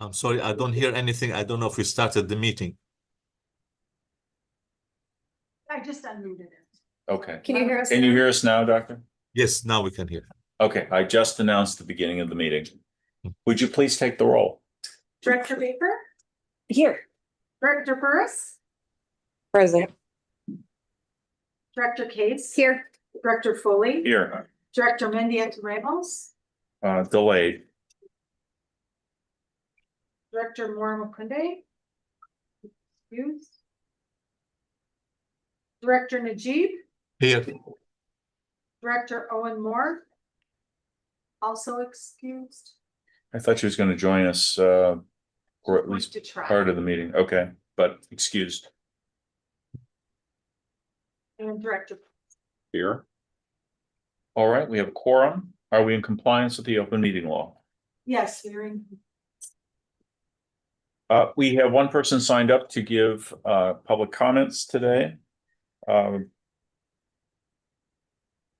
I'm sorry, I don't hear anything. I don't know if we started the meeting. I just unmuted it. Okay. Can you hear us? Can you hear us now, Doctor? Yes, now we can hear. Okay, I just announced the beginning of the meeting. Would you please take the roll? Director Baker, Here. Director Burris, Present. Director Case. Here. Director Foley. Here, Director Mendieta Ramos, delayed. Director Moore Mukunde. Excused. Director Najib, Here, Director Owen Moore. Also excused. I thought she was going to join us, or at least To try. part of the meeting. Okay, but excused. And Director. Here. All right, we have a quorum. Are we in compliance with the open meeting law? Yes, hearing. We have one person signed up to give public comments today.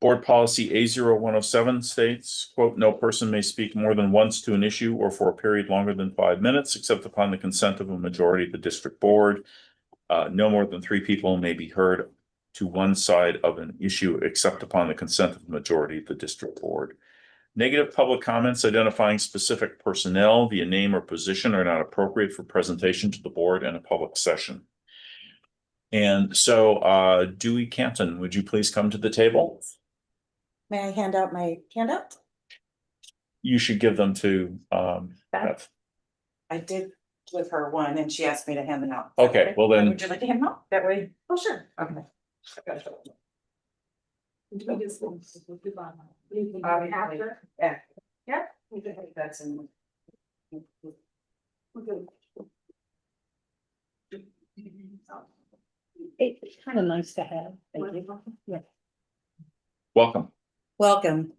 Board policy A0107 states, quote, "No person may speak more than once to an issue or for a period longer than 5 minutes, except upon the consent of a majority of the district board. No more than 3 people may be heard to one side of an issue, except upon the consent of the majority of the district board. Negative public comments identifying specific personnel via name or position are not appropriate for presentation to the board in a public session." And so, Dewey Canton, would you please come to the table? May I hand out my handout? You should give them to Beth? I did give her one and she asked me to hand them out. Okay, well then- Would you like to hand them out? That way? Oh, sure. Okay. We just- After? Yeah. Yeah. We can take that in. It's kind of nice to have. Thank you. Yeah. welcome. Welcome.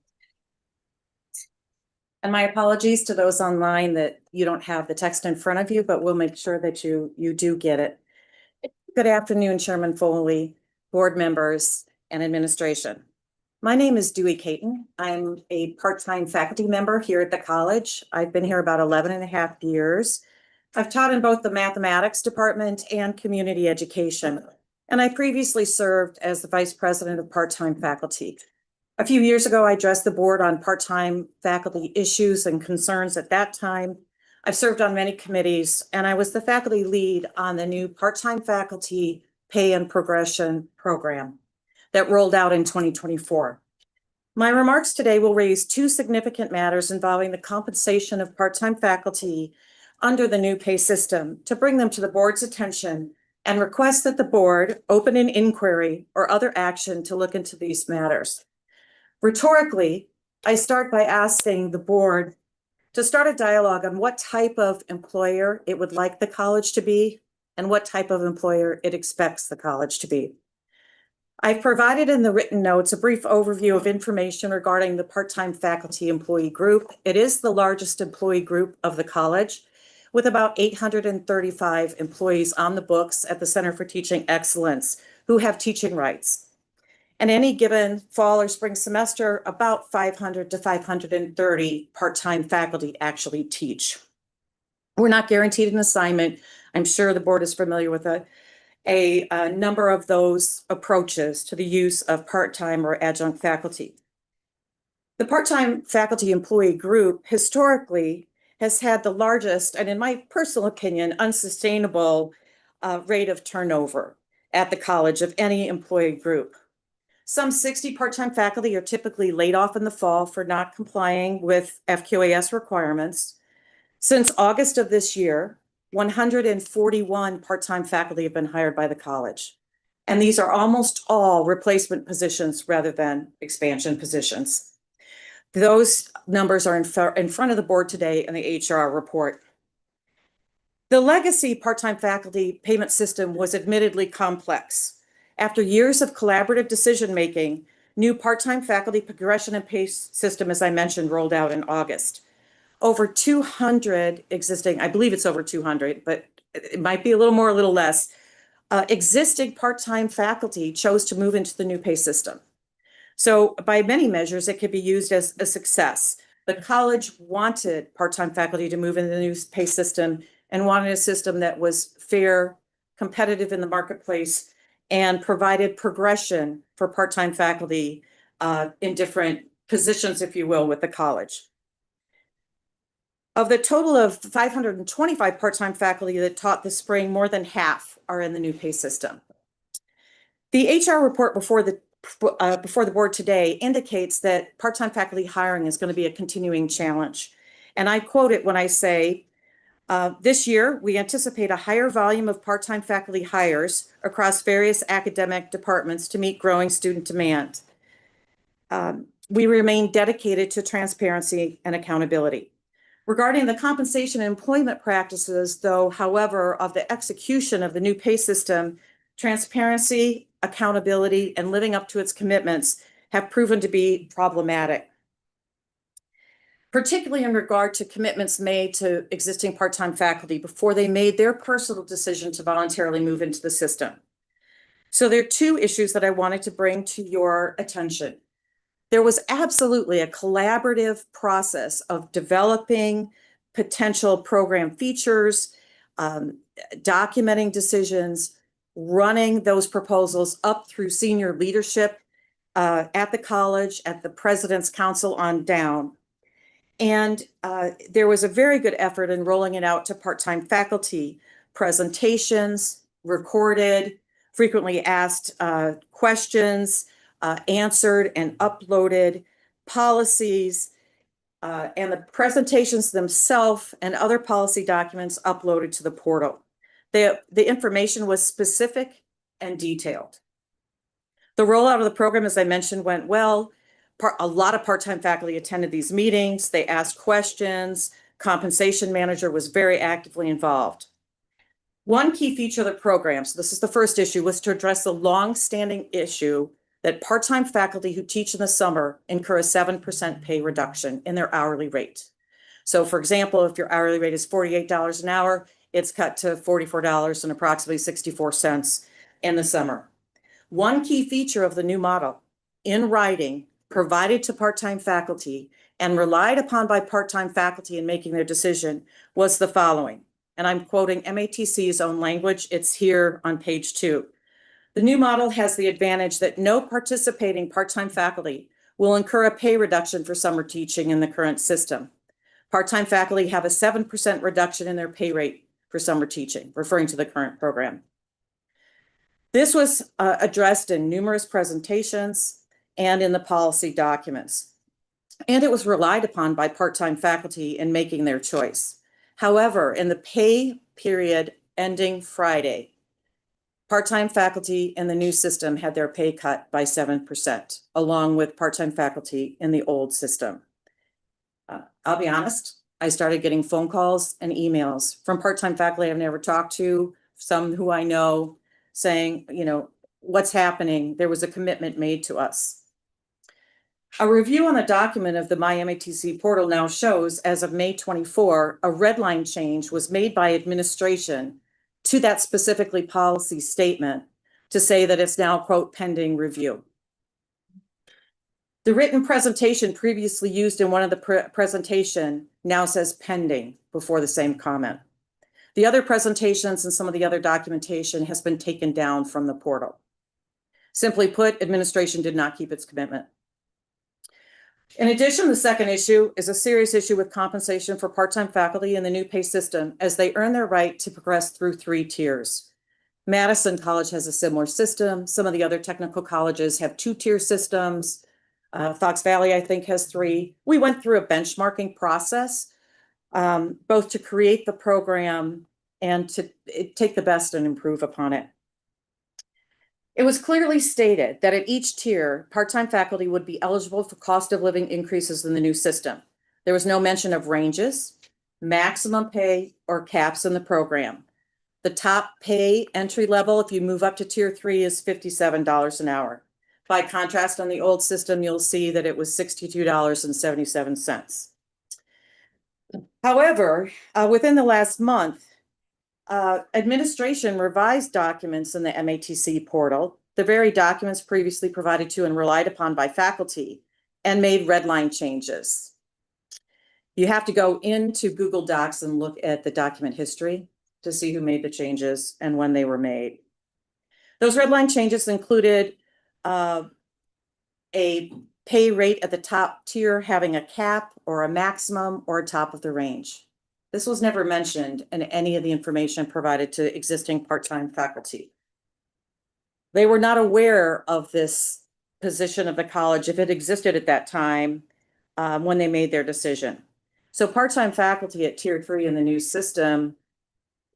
And my apologies to those online that you don't have the text in front of you, but we'll make sure that you do get it. Good afternoon, Chairman Foley, board members, and administration. My name is Dewey Caton. I'm a part-time faculty member here at the college. I've been here about 11 and a half years. I've taught in both the mathematics department and community education, and I previously served as the vice president of part-time faculty. A few years ago, I addressed the board on part-time faculty issues and concerns at that time. I've served on many committees, and I was the faculty lead on the new part-time faculty pay and progression program that rolled out in 2024. My remarks today will raise 2 significant matters involving the compensation of part-time faculty under the new pay system to bring them to the board's attention and request that the board open an inquiry or other action to look into these matters. Rhetorically, I start by asking the board to start a dialogue on what type of employer it would like the college to be and what type of employer it expects the college to be. I've provided in the written notes a brief overview of information regarding the part-time faculty employee group. It is the largest employee group of the college, with about 835 employees on the books at the Center for Teaching Excellence who have teaching rights. And any given fall or spring semester, about 500 to 530 part-time faculty actually teach. We're not guaranteed an assignment. I'm sure the board is familiar with a number of those approaches to the use of part-time or adjunct faculty. The part-time faculty employee group historically has had the largest, and in my personal opinion, unsustainable rate of turnover at the college of any employee group. Some 60 part-time faculty are typically laid off in the fall for not complying with FQAS requirements. Since August of this year, 141 part-time faculty have been hired by the college. And these are almost all replacement positions rather than expansion positions. Those numbers are in front of the board today in the HR report. The legacy part-time faculty payment system was admittedly complex. After years of collaborative decision-making, new part-time faculty progression and pay system, as I mentioned, rolled out in August. Over 200 existing, I believe it's over 200, but it might be a little more, a little less, existing part-time faculty chose to move into the new pay system. So by many measures, it could be used as a success. The college wanted part-time faculty to move into the new pay system and wanted a system that was fair, competitive in the marketplace, and provided progression for part-time faculty in different positions, if you will, with the college. Of the total of 525 part-time faculty that taught this spring, more than half are in the new pay system. The HR report before the board today indicates that part-time faculty hiring is going to be a continuing challenge. And I quote it when I say, this year, we anticipate a higher volume of part-time faculty hires across various academic departments to meet growing student demand. We remain dedicated to transparency and accountability. Regarding the compensation and employment practices, though, however, of the execution of the new pay system, transparency, accountability, and living up to its commitments have proven to be problematic, particularly in regard to commitments made to existing part-time faculty before they made their personal decision to voluntarily move into the system. So there are two issues that I wanted to bring to your attention. There was absolutely a collaborative process of developing potential program features, documenting decisions, running those proposals up through senior leadership at the college, at the president's council on down. And there was a very good effort in rolling it out to part-time faculty, presentations, recorded, frequently asked questions, answered and uploaded, policies, and the presentations themselves and other policy documents uploaded to the portal. The information was specific and detailed. The rollout of the program, as I mentioned, went well. A lot of part-time faculty attended these meetings. They asked questions. Compensation manager was very actively involved. One key feature of the program, so this is the first issue, was to address the long-standing issue that part-time faculty who teach in the summer incur a 7% pay reduction in their hourly rate. So for example, if your hourly rate is $48 an hour, it's cut to $44 and approximately 64 cents in the summer. One key feature of the new model, in writing, provided to part-time faculty and relied upon by part-time faculty in making their decision, was the following. And I'm quoting MATC's own language. It's here on page 2. The new model has the advantage that no participating part-time faculty will incur a pay reduction for summer teaching in the current system. Part-time faculty have a 7% reduction in their pay rate for summer teaching, referring to the current program. This was addressed in numerous presentations and in the policy documents, and it was relied upon by part-time faculty in making their choice. However, in the pay period ending Friday, part-time faculty in the new system had their pay cut by 7%, along with part-time faculty in the old system. I'll be honest, I started getting phone calls and emails from part-time faculty I've never talked to, some who I know, saying, you know, what's happening? There was a commitment made to us. A review on the document of the My MATC portal now shows, as of May 24, a red line change was made by administration to that specifically policy statement to say that it's now, quote, pending review. The written presentation previously used in one of the presentation now says pending before the same comment. The other presentations and some of the other documentation has been taken down from the portal. Simply put, administration did not keep its commitment. In addition, the second issue is a serious issue with compensation for part-time faculty in the new pay system as they earn their right to progress through 3 tiers. Madison College has a similar system. Some of the other technical colleges have 2-tier systems. Fox Valley, I think, has 3. We went through a benchmarking process, both to create the program and to take the best and improve upon it. It was clearly stated that at each tier, part-time faculty would be eligible for cost of living increases in the new system. There was no mention of ranges, maximum pay, or caps in the program. The top pay entry level, if you move up to tier 3, is $57 an hour. By contrast, on the old system, you'll see that it was $62.77. However, within the last month, administration revised documents in the MATC portal, the very documents previously provided to and relied upon by faculty, and made red line changes. You have to go into Google Docs and look at the document history to see who made the changes and when they were made. Those red line changes included a pay rate at the top tier having a cap or a maximum or a top of the range. This was never mentioned in any of the information provided to existing part-time faculty. They were not aware of this position of the college if it existed at that time when they made their decision. So part-time faculty at tier 3 in the new system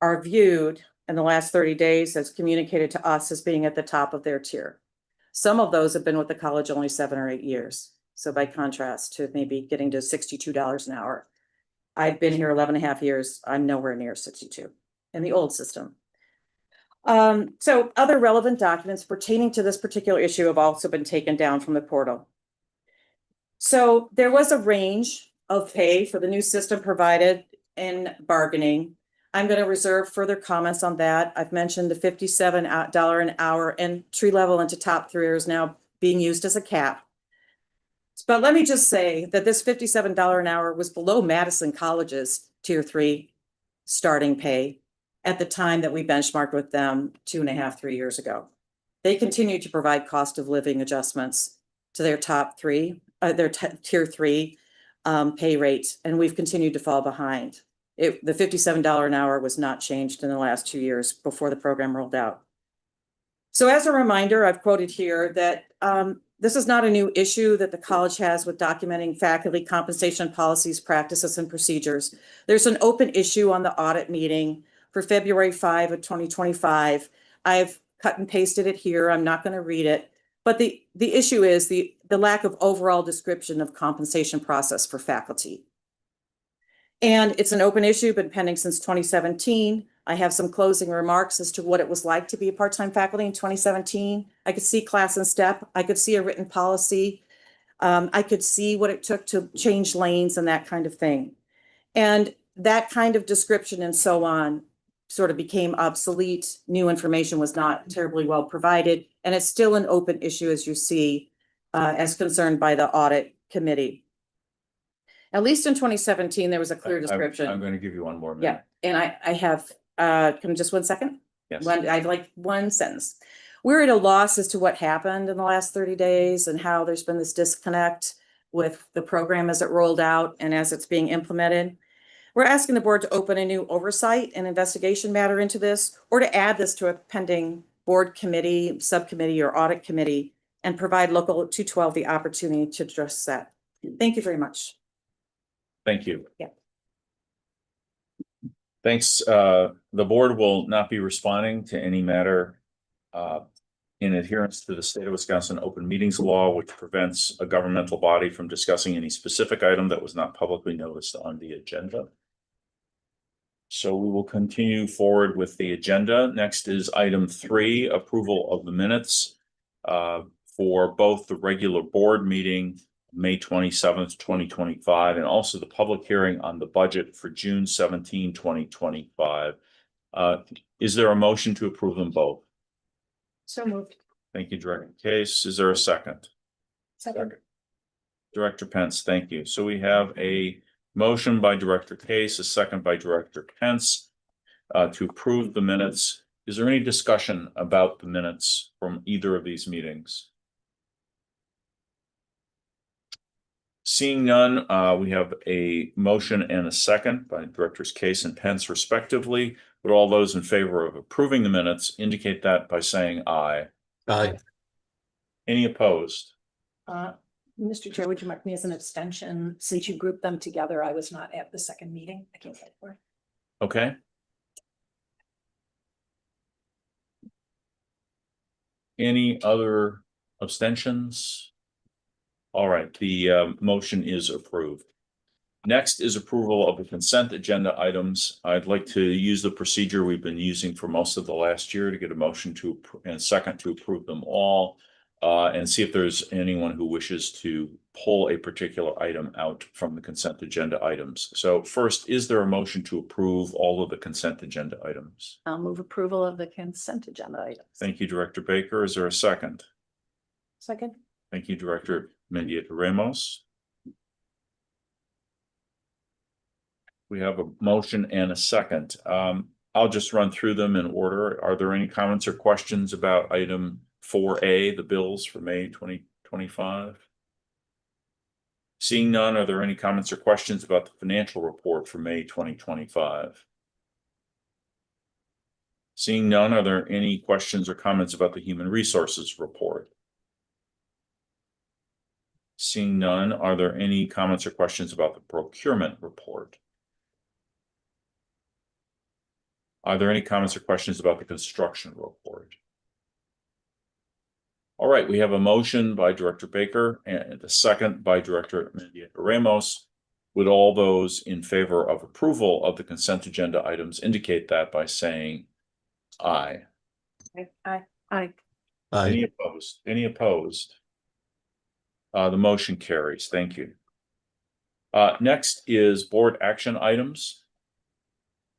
are viewed in the last 30 days as communicated to us as being at the top of their tier. Some of those have been with the college only 7 or 8 years. So by contrast to maybe getting to $62 an hour. I've been here 11 and a half years. I'm nowhere near 62 in the old system. So other relevant documents pertaining to this particular issue have also been taken down from the portal. So there was a range of pay for the new system provided in bargaining. I'm going to reserve further comments on that. I've mentioned the $57 an hour entry level into top 3 is now being used as a cap. But let me just say that this $57 an hour was below Madison College's tier 3 starting pay at the time that we benchmarked with them 2.5, 3 years ago. They continue to provide cost of living adjustments to their top 3, tier 3 pay rates, and we've continued to fall behind. The $57 an hour was not changed in the last 2 years before the program rolled out. So as a reminder, I've quoted here that this is not a new issue that the college has with documenting faculty compensation policies, practices, and procedures. There's an open issue on the audit meeting for February 5 of 2025. I've cut and pasted it here. I'm not going to read it. But the issue is the lack of overall description of compensation process for faculty. And it's an open issue, been pending since 2017. I have some closing remarks as to what it was like to be a part-time faculty in 2017. I could see class and step. I could see a written policy. I could see what it took to change lanes and that kind of thing. And that kind of description and so on sort of became obsolete. New information was not terribly well provided. And it's still an open issue, as you see, as concerned by the audit committee. At least in 2017, there was a clear description. I'm going to give you one more minute. Yeah, and I have, just 1 second? Yes. I'd like 1 sentence. We're at a loss as to what happened in the last 30 days and how there's been this disconnect with the program as it rolled out and as it's being implemented. We're asking the board to open a new oversight and investigation matter into this, or to add this to a pending board committee, subcommittee, or audit committee, and provide Local 212 the opportunity to address that. Thank you very much. Thank you. Yeah. Thanks. The board will not be responding to any matter in adherence to the state of Wisconsin open meetings law, which prevents a governmental body from discussing any specific item that was not publicly noticed on the agenda. So we will continue forward with the agenda. Next is item 3, approval of the minutes for both the regular board meeting, May 27th, 2025, and also the public hearing on the budget for June 17, 2025. Is there a motion to approve them both? So moved. Thank you, Director Case. Is there a second? Second. Director Pence, thank you. So we have a motion by Director Case, a second by Director Pence to approve the minutes. Is there any discussion about the minutes from either of these meetings? Seeing none, we have a motion and a second by Directors Case and Pence respectively. Would all those in favor of approving the minutes indicate that by saying aye? Aye. Any opposed? Mr. Chair, would you mark me as an abstention? Since you grouped them together, I was not at the second meeting. I can't vote for it. Okay. Any other abstentions? All right, the motion is approved. Next is approval of the consent agenda items. I'd like to use the procedure we've been using for most of the last year to get a motion to and a second to approve them all, and see if there's anyone who wishes to pull a particular item out from the consent agenda items. So first, is there a motion to approve all of the consent agenda items? I'll move approval of the consent agenda items. Thank you, Director Baker. Is there a second? Second. Thank you, Director Mendieta Ramos. We have a motion and a second. I'll just run through them in order. Are there any comments or questions about item 4A, the bills for May 2025? Seeing none, are there any comments or questions about the financial report for May 2025? Seeing none, are there any questions or comments about the human resources report? Seeing none, are there any comments or questions about the procurement report? Are there any comments or questions about the construction report? All right, we have a motion by Director Baker and a second by Director Mendieta Ramos. Would all those in favor of approval of the consent agenda items indicate that by saying aye? Aye. Any Aye. opposed? Any opposed? The motion carries. Thank you. Next is board action items.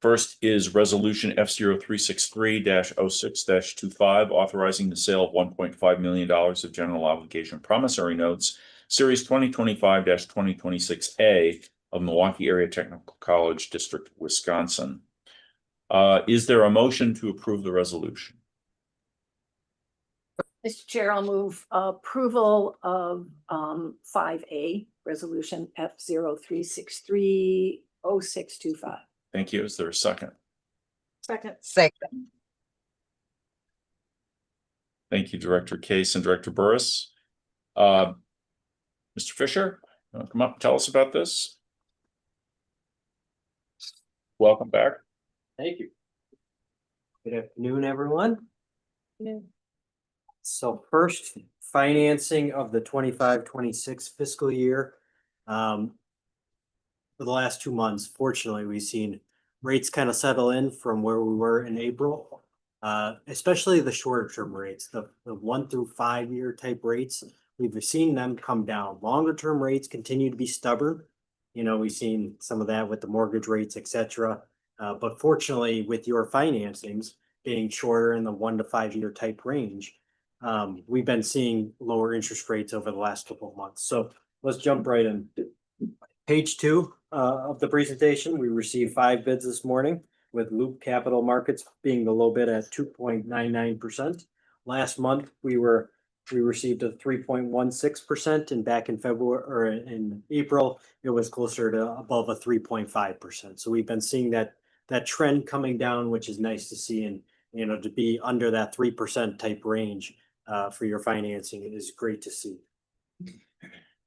First is resolution F0363-06-25, authorizing the sale of $1.5 million of general obligation promissory notes, series 2025-2026A of Milwaukee Area Technical College District, Wisconsin. Is there a motion to approve the resolution? Mr. Chair, I'll move approval of 5A, resolution F0363-06-25. Thank you. Is there a second? Second. Thank you, Director Case and Director Burris. Mr. Fisher, you want to come up and tell us about this? Welcome back. Thank you. Good afternoon, everyone. So first, financing of the 25-26 fiscal year. For the last 2 months, fortunately, we've seen rates kind of settle in from where we were in April. Especially the shorter term rates, the 1 through 5 year type rates, we've seen them come down. Longer term rates continue to be stubborn. You know, we've seen some of that with the mortgage rates, etc. But fortunately, with your financings being shorter in the 1 to 5 year type range, we've been seeing lower interest rates over the last couple of months. So let's jump right in. Page 2 of the presentation, we received 5 bids this morning, with Loop Capital Markets being the low bid at 2.99%. Last month, we received a 3.16%, and back in February or in April, it was closer to above a 3.5%. So we've been seeing that trend coming down, which is nice to see, and you know, to be under that 3% type range for your financing is great to see.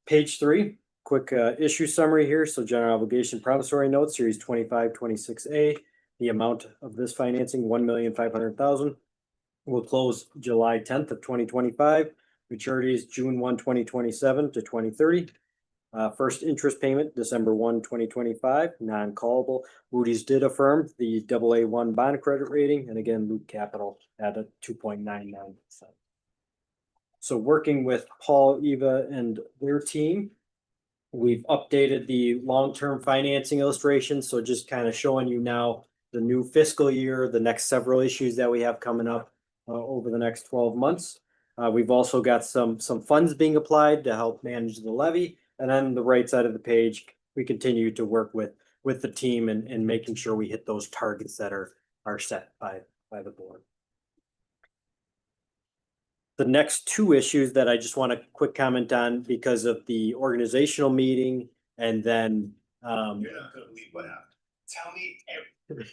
Page 3. Quick issue summary here. So general obligation promissory notes, series 25-26A. The amount of this financing, $1,500,000, will close July 10th of 2025. Maturity is June 1, 2027 to 2030. First interest payment, December 1, 2025, non-callable. Moody's did affirm the AA1 bond credit rating, and again, Loop Capital at a 2.99%. So working with Paul, Eva, and their team, we've updated the long-term financing illustration. So just kind of showing you now the new fiscal year, the next several issues that we have coming up over the next 12 months. We've also got some funds being applied to help manage the levy. And on the right side of the page, we continue to work with the team and making sure we hit those targets that are set by the board. The next 2 issues that I just want to quick comment on because of the organizational meeting, and then You're not gonna believe what happened. Tell me everything.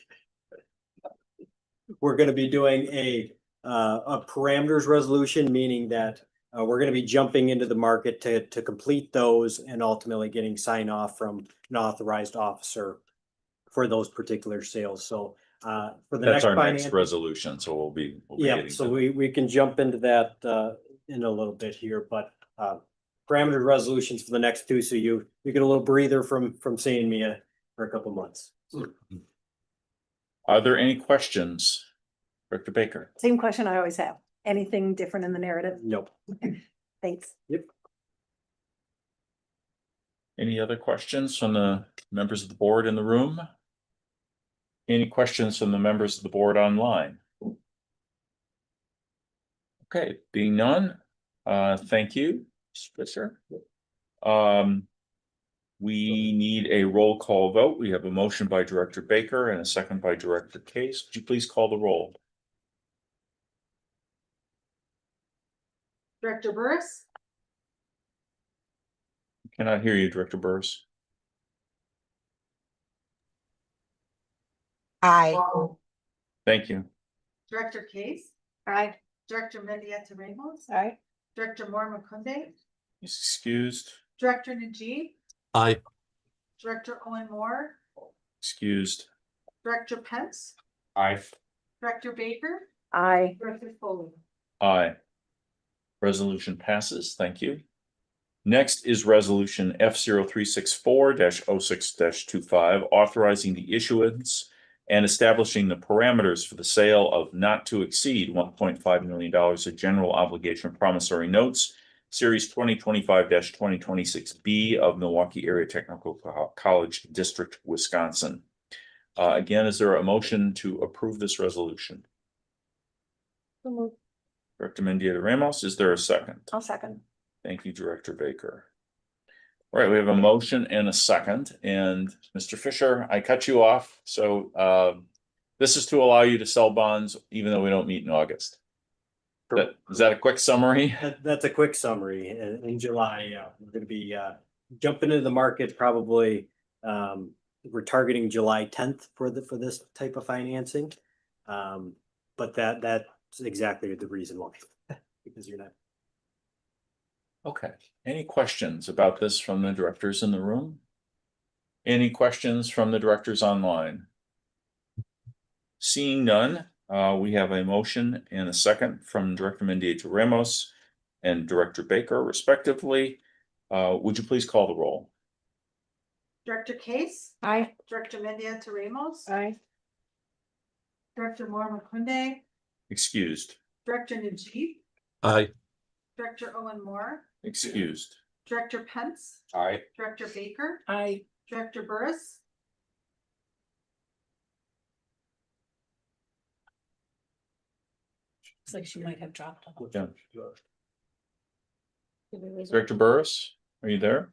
we're going to be doing a parameters resolution, meaning that we're going to be jumping into the market to complete those and ultimately getting sign off from an authorized officer for those particular sales. So for the That's next our finance, next resolution, so we'll be yeah, getting so to- we can jump into that in a little bit here, but parameter resolutions for the next 2, so you get a little breather from seeing me for a couple months. Are there any questions? Director Baker? Same question I always have. Anything different in the narrative? Nope. Thanks. Any other questions from the members of the board in the room? Any questions from the members of the board online? Okay, being none, thank you, Mr. Fisher. We need a roll call vote. We have a motion by Director Baker and a second by Director Case. Would you please call the roll? Director Burris, Cannot hear you, Director Burris. Aye. Thank you. Director Case, Aye. Director Mendieta Ramos, Aye. Director Moore McCundy, He's excused. Director Najib, Aye. Director Owen Moore, Excused. Director Pence, Aye. Director Baker, Aye. Director Foley. Aye. Resolution passes. Thank you. Next is resolution F0364-06-25, authorizing the issuance and establishing the parameters for the sale of not to exceed $1.5 million of general obligation promissory notes, series 2025-2026B of Milwaukee Area Technical College District, Wisconsin. Again, is there a motion to approve this resolution? Director Mendieta Ramos, is there a second? I'll second. Thank you, Director Baker. All right, we have a motion and a second, and Mr. Fisher, I cut you off, so this is to allow you to sell bonds even though we don't meet in August. Is that a quick summary? That's a quick summary. In July, we're gonna be jumping into the market probably. We're targeting July 10th for this type of financing. But that's exactly the reason why, because you're not. Okay, any questions about this from the directors in the room? Any questions from the directors online? Seeing none, we have a motion and a second from Director Mendieta Ramos and Director Baker respectively. Would you please call the roll? Director Case, Aye. Director Mendieta Ramos, Aye. Director Moore McCundy, Excused. Director Najib, Aye. Director Owen Moore, Excused. Director Pence, Aye. Director Baker, Aye. Director Burris, Looks like she might have dropped off. Yeah. Director Burris, are you there?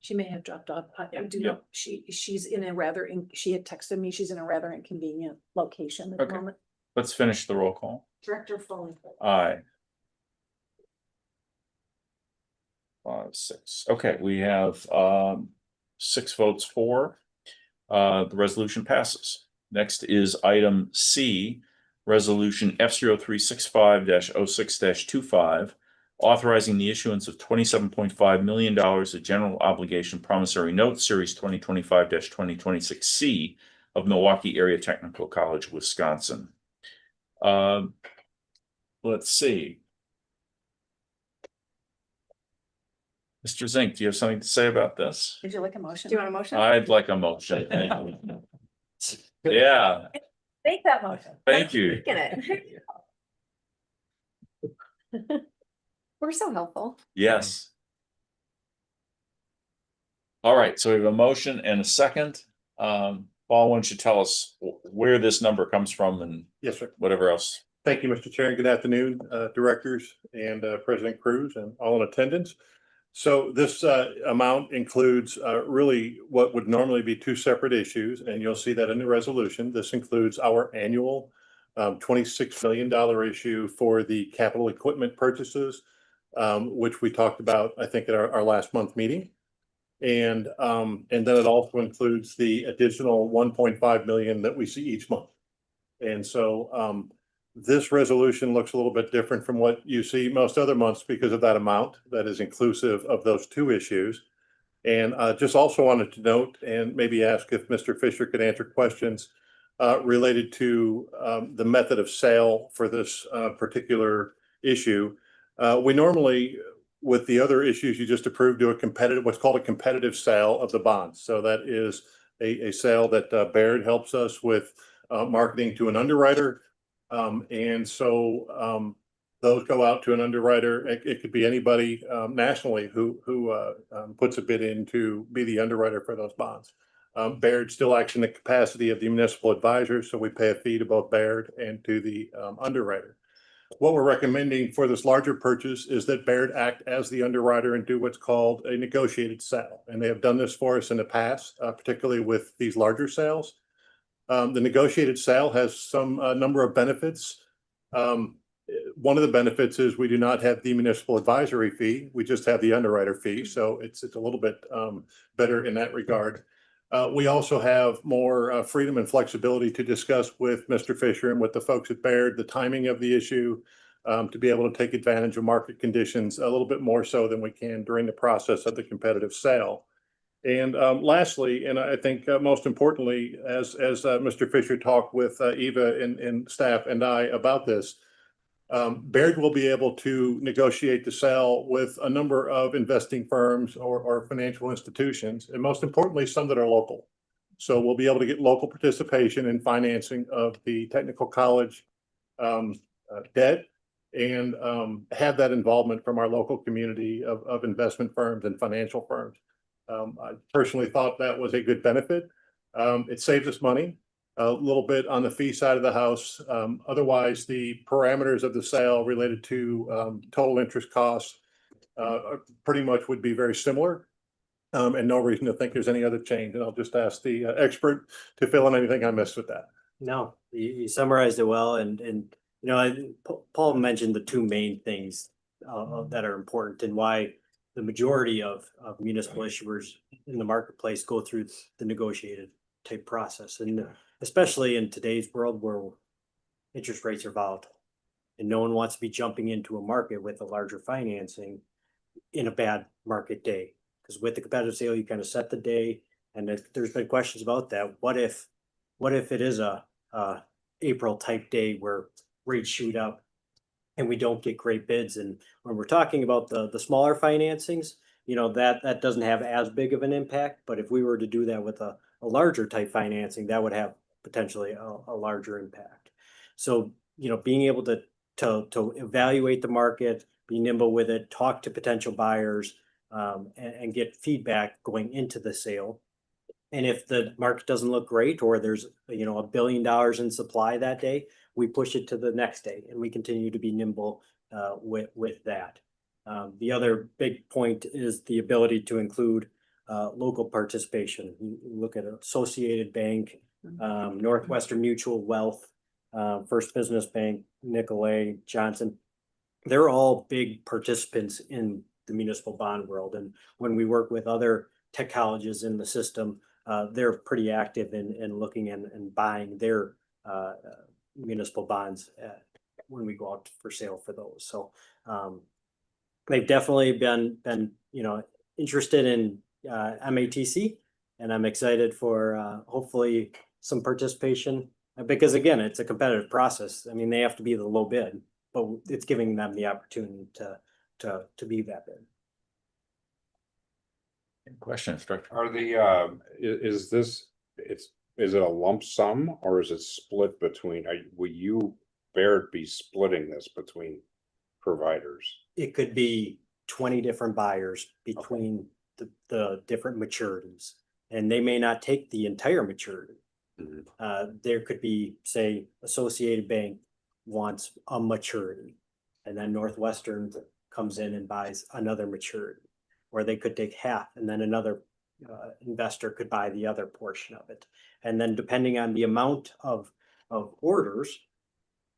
She may have dropped off. I do Yeah. know she's in a rather, she had texted me, she's in a rather inconvenient location at the Okay. moment. Let's finish the roll call. Director Foley. Aye. 5, 6. Okay, we have 6 votes for. The resolution passes. Next is item C, resolution F0365-06-25, authorizing the issuance of $27.5 million of general obligation promissory notes, series 2025-2026C of Milwaukee Area Technical College, Wisconsin. Let's see. Mr. Zink, do you have something to say about this? Did you like a motion? Do you want a motion? I'd like a motion. Thank you. Yeah, Make that motion. thank you. We're so helpful. Yes. All right, so we have a motion and a second. Paul, why don't you tell us where this number comes from and Yes, sir. whatever else? Thank you, Mr. Chair. Good afternoon, directors and President Cruz and all in attendance. So this amount includes really what would normally be 2 separate issues, and you'll see that in the resolution. This includes our annual $26 million issue for the capital equipment purchases, which we talked about, I think, at our last month meeting. And then it also includes the additional 1.5 million that we see each month. And so this resolution looks a little bit different from what you see most other months because of that amount that is inclusive of those 2 issues. And just also wanted to note and maybe ask if Mr. Fisher could answer questions related to the method of sale for this particular issue. We normally, with the other issues you just approved, do a competitive, what's called a competitive sale of the bonds. So that is a sale that Baird helps us with marketing to an underwriter. And so those go out to an underwriter. It could be anybody nationally who puts a bid in to be the underwriter for those bonds. Baird still acts in the capacity of the municipal advisor, so we pay a fee to both Baird and to the underwriter. what we're recommending for this larger purchase is that Baird act as the underwriter and do what's called a negotiated sale. And they have done this for us in the past, particularly with these larger sales. The negotiated sale has some number of benefits. One of the benefits is we do not have the municipal advisory fee. We just have the underwriter fee. So it's a little bit better in that regard. We also have more freedom and flexibility to discuss with Mr. Fisher and with the folks at Baird, the timing of the issue, to be able to take advantage of market conditions a little bit more so than we can during the process of the competitive sale. And lastly, and I think most importantly, as Mr. Fisher talked with Eva and staff and I about this, Baird will be able to negotiate the sale with a number of investing firms or financial institutions, and most importantly, some that are local. So we'll be able to get local participation in financing of the technical college debt and have that involvement from our local community of investment firms and financial firms. I personally thought that was a good benefit. It saves us money a little bit on the fee side of the house. Otherwise, the parameters of the sale related to total interest costs pretty much would be very similar, and no reason to think there's any other change. And I'll just ask the expert to fill in anything I missed with that. No, you summarized it well, and Paul mentioned the two main things that are important and why the majority of municipal issuers in the marketplace go through the negotiated type process, and especially in today's world where interest rates are volatile and no one wants to be jumping into a market with a larger financing in a bad market day. Because with the competitive sale, you kind of set the day, and there's been questions about that. What if it is a April type day where rates shoot up and we don't get great bids? And when we're talking about the smaller financings, that doesn't have as big of an impact. But if we were to do that with a larger type financing, that would have potentially a larger impact. So, being able to evaluate the market, be nimble with it, talk to potential buyers, and get feedback going into the sale. And if the market doesn't look great, or there's $1 billion in supply that day, we push it to the next day, and we continue to be nimble with that. The other big point is the ability to include local participation. You look at Associated Bank, Northwestern Mutual Wealth, First Business Bank, Nicolay, Johnson. They're all big participants in the municipal bond world. And when we work with other tech colleges in the system, they're pretty active in looking and buying their municipal bonds when we go out for sale for those. So they've definitely been interested in MATC, and I'm excited for hopefully some participation, because again, it's a competitive process. I mean, they have to be the low bid, but it's giving them the opportunity to be that bid. Questions, Director? Are the, is it a lump sum, or is it split between, will you, Baird, be splitting this between providers? It could be 20 different buyers between the different maturities, and they may not take the entire maturity. There could be, say, Associated Bank wants a maturity, and then Northwestern comes in and buys another maturity, or they could take half, and then another investor could buy the other portion of it. And then depending on the amount of orders,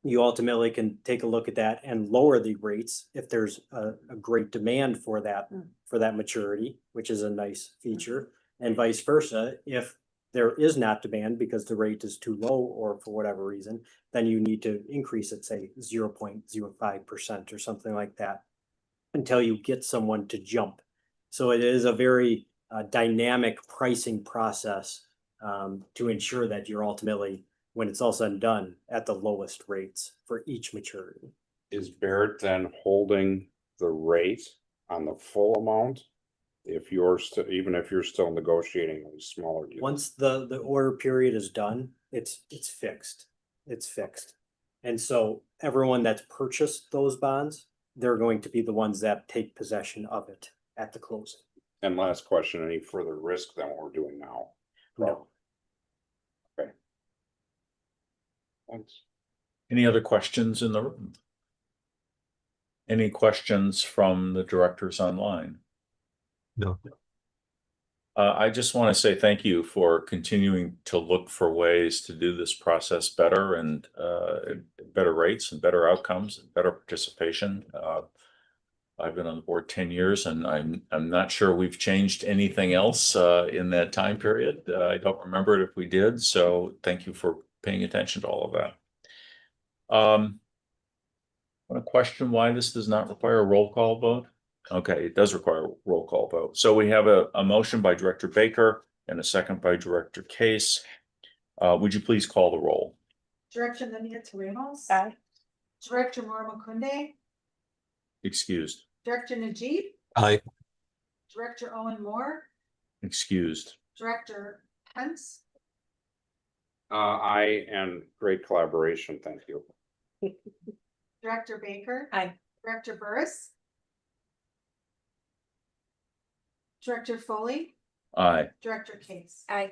you ultimately can take a look at that and lower the rates if there's a great demand for that maturity, which is a nice feature, and vice versa. If there is not demand because the rate is too low or for whatever reason, then you need to increase it, say 0.05% or something like that, until you get someone to jump. So it is a very dynamic pricing process to ensure that you're ultimately, when it's all said and done, at the lowest rates for each maturity. Is Baird then holding the rate on the full amount? If you're still, even if you're still negotiating a smaller deal? Once the order period is done, it's fixed. It's fixed. And so everyone that's purchased those bonds, they're going to be the ones that take possession of it at the closing. And last question, any further risk than what we're doing now? No. Okay. Thanks. Any other questions in the room? Any questions from the directors online? No. I just want to say thank you for continuing to look for ways to do this process better and better rates and better outcomes and better participation. I've been on the board 10 years and I'm not sure we've changed anything else in that time period. I don't remember it if we did, so thank you for paying attention to all of that. I want to question why this does not require a roll call vote. Okay, it does require a roll call vote. So we have a motion by Director Baker and a second by Director Case. Would you please call the roll? Director Linnea Ramos. Aye. Director Mormakunde. Excused. Director Najib. Aye. Director Owen Moore. Excused. Director Pence. I and great collaboration, thank you. Director Baker. Aye. Director Burris. Director Foley. Aye. Director Case. Aye.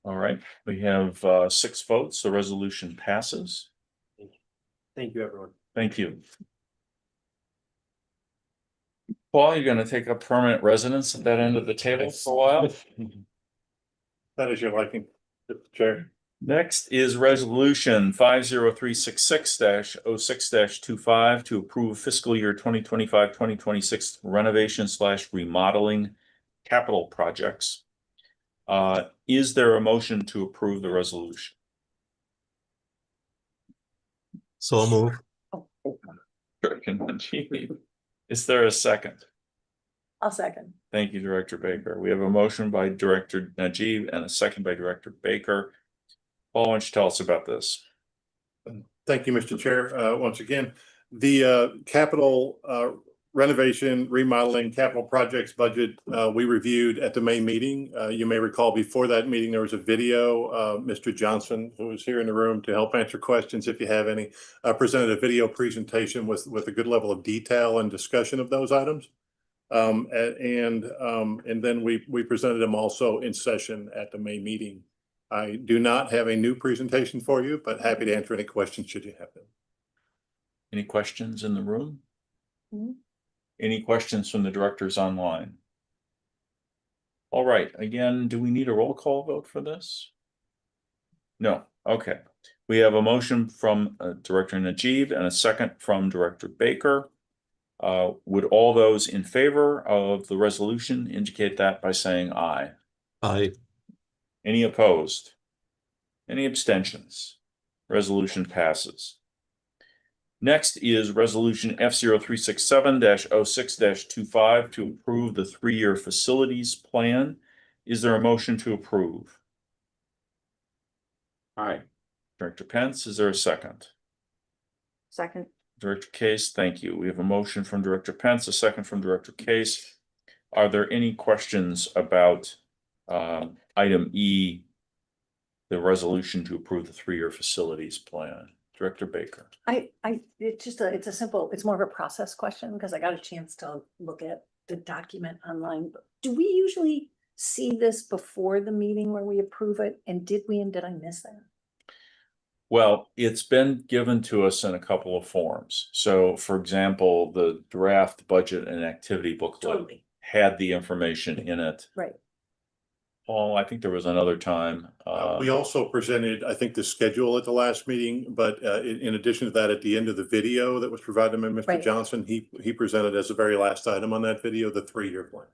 All right, we have 6 votes. The resolution passes. Thank you, everyone. Thank you. Paul, you're gonna take up permanent residence at that end of the table for a while? That is your liking, Mr. Chair. Next is resolution 50366-06-25 to approve fiscal year 2025-2026 renovation/remodeling capital projects. Is there a motion to approve the resolution? So move. Is there a second? I'll second. Thank you, Director Baker. We have a motion by Director Najib and a second by Director Baker. Paul, why don't you tell us about this? Thank you, Mr. Chair. Once again, the capital renovation, remodeling, capital projects budget we reviewed at the May meeting. You may recall before that meeting, there was a video. Mr. Johnson, who is here in the room to help answer questions if you have any, presented a video presentation with a good level of detail and discussion of those items. And then we presented them also in session at the May meeting. I do not have a new presentation for you, but happy to answer any questions should you have them. Any questions in the room? Mhm. Any questions from the directors online? All right, again, do we need a roll call vote for this? No, okay. We have a motion from Director Najib and a second from Director Baker. Would all those in favor of the resolution indicate that by saying aye? Aye. Any opposed? Any abstentions? Resolution passes. Next is resolution F0367-06-25 to approve the 3-year facilities plan. Is there a motion to approve? Aye. Director Pence, is there a second? Second. Director Case, thank you. We have a motion from Director Pence, a second from Director Case. Are there any questions about item E, the resolution to approve the 3-year facilities plan? Director Baker. It's a simple, it's more of a process question because I got a chance to look at the document online. Do we usually see this before the meeting where we approve it? And did I miss that? Well, it's been given to us in a couple of forms. So for example, the draft budget and activity booklet Totally. had the information in it. Right. Paul, I think there was another time. We also presented, I think, the schedule at the last meeting, but in addition to that, at the end of the video that was provided by Mr. Right. Johnson, he presented as the very last item on that video, the 3-year plan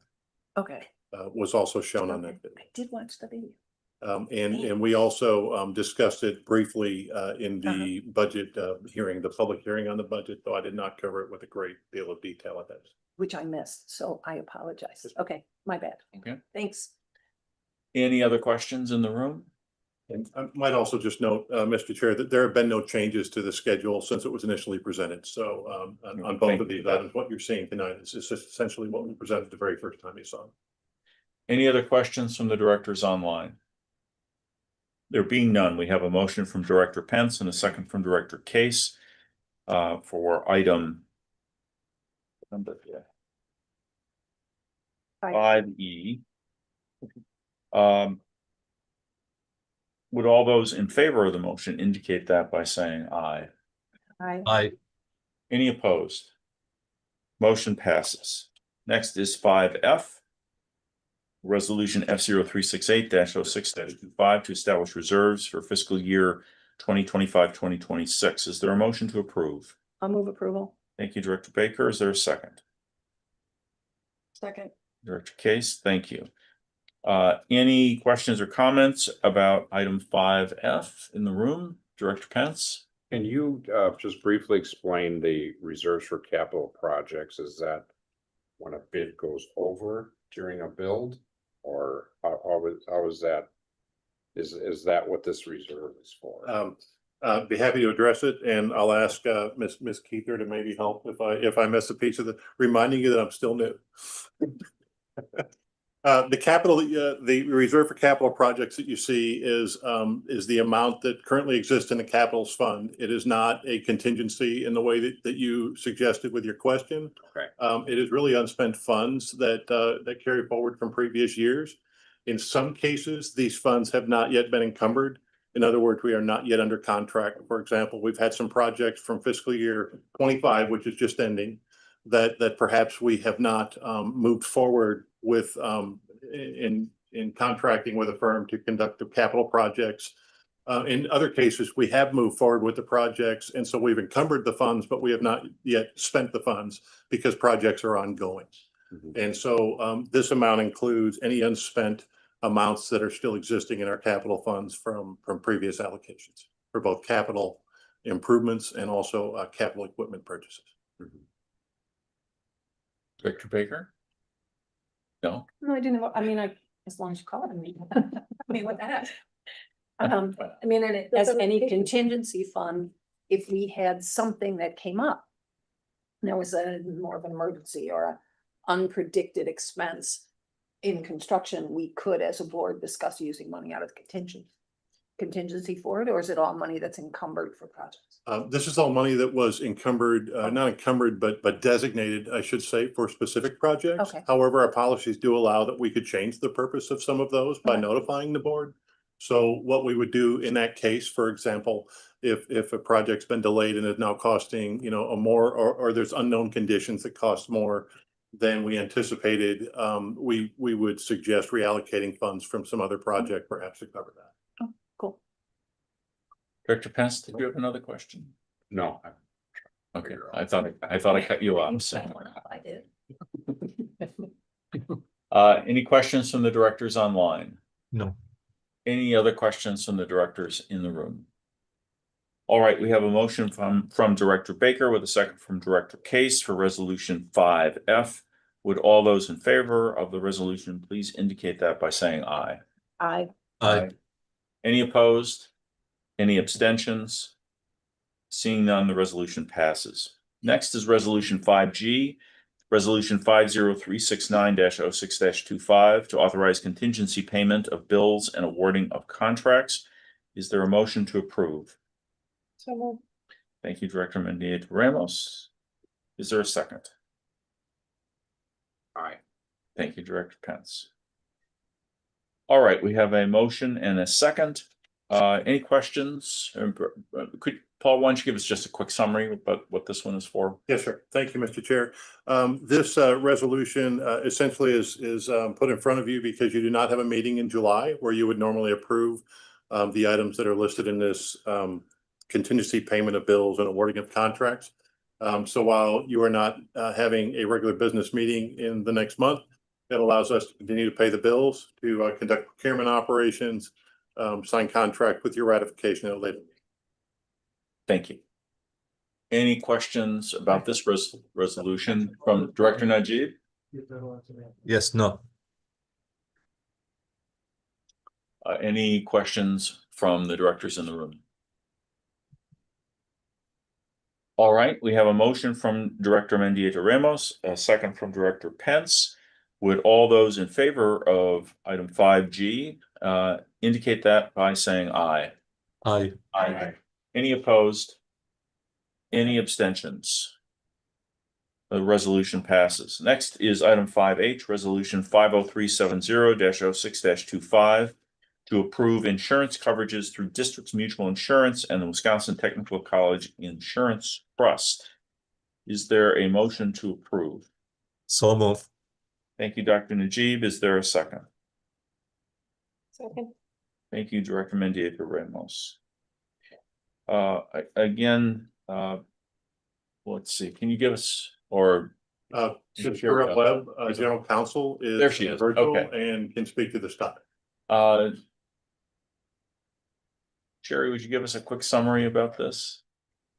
Okay. was also shown on that Okay. video. I did watch the video. And we also discussed it briefly in the budget hearing, the public hearing on the budget, though I did not cover it with a great deal of detail at that. Which I missed, so I apologize. Okay, my bad. Okay. Thanks. Any other questions in the room? And I might also just note, Mr. Chair, that there have been no changes to the schedule since it was initially presented. So on both of these items, what you're seeing tonight is essentially what we presented the very first time you saw it. Any other questions from the directors online? There being none, we have a motion from Director Pence and a second from Director Case for item number 5E. Would all those in favor of the motion indicate that by saying aye? Aye. Aye. Any opposed? Motion passes. Next is 5F. Resolution F0368-06-25 to establish reserves for fiscal year 2025-2026. Is there a motion to approve? I'll move approval. Thank you, Director Baker. Is there a second? Second. Director Case, thank you. Any questions or comments about item 5F in the room? Director Pence? Can you just briefly explain the reserves for capital projects? Is that when a bid goes over during a build? Or how is that? Is that what this reserve is for? Be happy to address it, and I'll ask Miss Keither to maybe help if I miss a piece of reminding you that I'm still new. The reserve for capital projects that you see is the amount that currently exists in the capitals fund. It is not a contingency in the way that you suggested with your question. Okay. It is really unspent funds that carry forward from previous years. In some cases, these funds have not yet been encumbered. In other words, we are not yet under contract. For example, we've had some projects from fiscal year 25, which is just ending, that perhaps we have not moved forward with in contracting with a firm to conduct the capital projects. In other cases, we have moved forward with the projects, and so we've encumbered the funds, but we have not yet spent the funds because projects are ongoing. And so this amount includes any unspent amounts that are still existing in our capital funds from previous allocations for both capital improvements and also capital equipment purchases. Director Baker? No? No, I didn't, as long as you call it a meeting. I mean, what the heck? And as any contingency fund, if we had something that came up, there was more of an emergency or a unpredicted expense in construction, we could, as a board, discuss using money out of the contingency for it, or is it all money that's encumbered for projects? This is all money that was encumbered, not encumbered, but designated, I should say, for specific projects. Okay. However, our policies do allow that we could change the purpose of some of those by Okay. notifying the board. So what we would do in that case, for example, if a project's been delayed and is now costing, a more, or there's unknown conditions that cost more than we anticipated, we would suggest reallocating funds from some other project perhaps to cover that. Cool. Director Pence, did you have another question? No. Okay, I thought I cut you off. So. I did. Any questions from the directors online? No. Any other questions from the directors in the room? All right, we have a motion from Director Baker with a second from Director Case for resolution 5F. Would all those in favor of the resolution please indicate that by saying aye? Aye. Aye. Any opposed? Any abstentions? Seeing none, the resolution passes. Next is resolution 5G. Resolution 50369-06-25 to authorize contingency payment of bills and awarding of contracts. Is there a motion to approve? So Thank you, Director Mendieta Ramos. Is there a second? Aye. Thank you, Director Pence. All right, we have a motion and a second. Any questions? Paul, why don't you give us just a quick summary about what this one is for? Yes, sir. Thank you, Mr. Chair. This resolution essentially is put in front of you because you do not have a meeting in July where you would normally approve the items that are listed in this contingency payment of bills and awarding of contracts. So while you are not having a regular business meeting in the next month, that allows us to continue to pay the bills, to conduct procurement operations, sign contract with your ratification at a later meeting. Thank you. Any questions about this resolution from Director Najib? Yes, no. Any questions from the directors in the room? All right, we have a motion from Director Mendieta Ramos, a second from Director Pence. Would all those in favor of item 5G indicate that by saying aye? Aye. Aye. Any opposed? Any abstentions? The resolution passes. Next is item 5H, resolution 50370-06-25 to approve insurance coverages through Districts Mutual Insurance and the Wisconsin Technical College Insurance Trust. Is there a motion to approve? So move. Thank you, Dr. Najib. Is there a second? Second. Thank you, Director Mendieta Ramos. Again, let's see, can you give us, or Shira Webb, General Counsel is. There she is. Virtual Okay. and can speak to this topic. Sherry, would you give us a quick summary about this?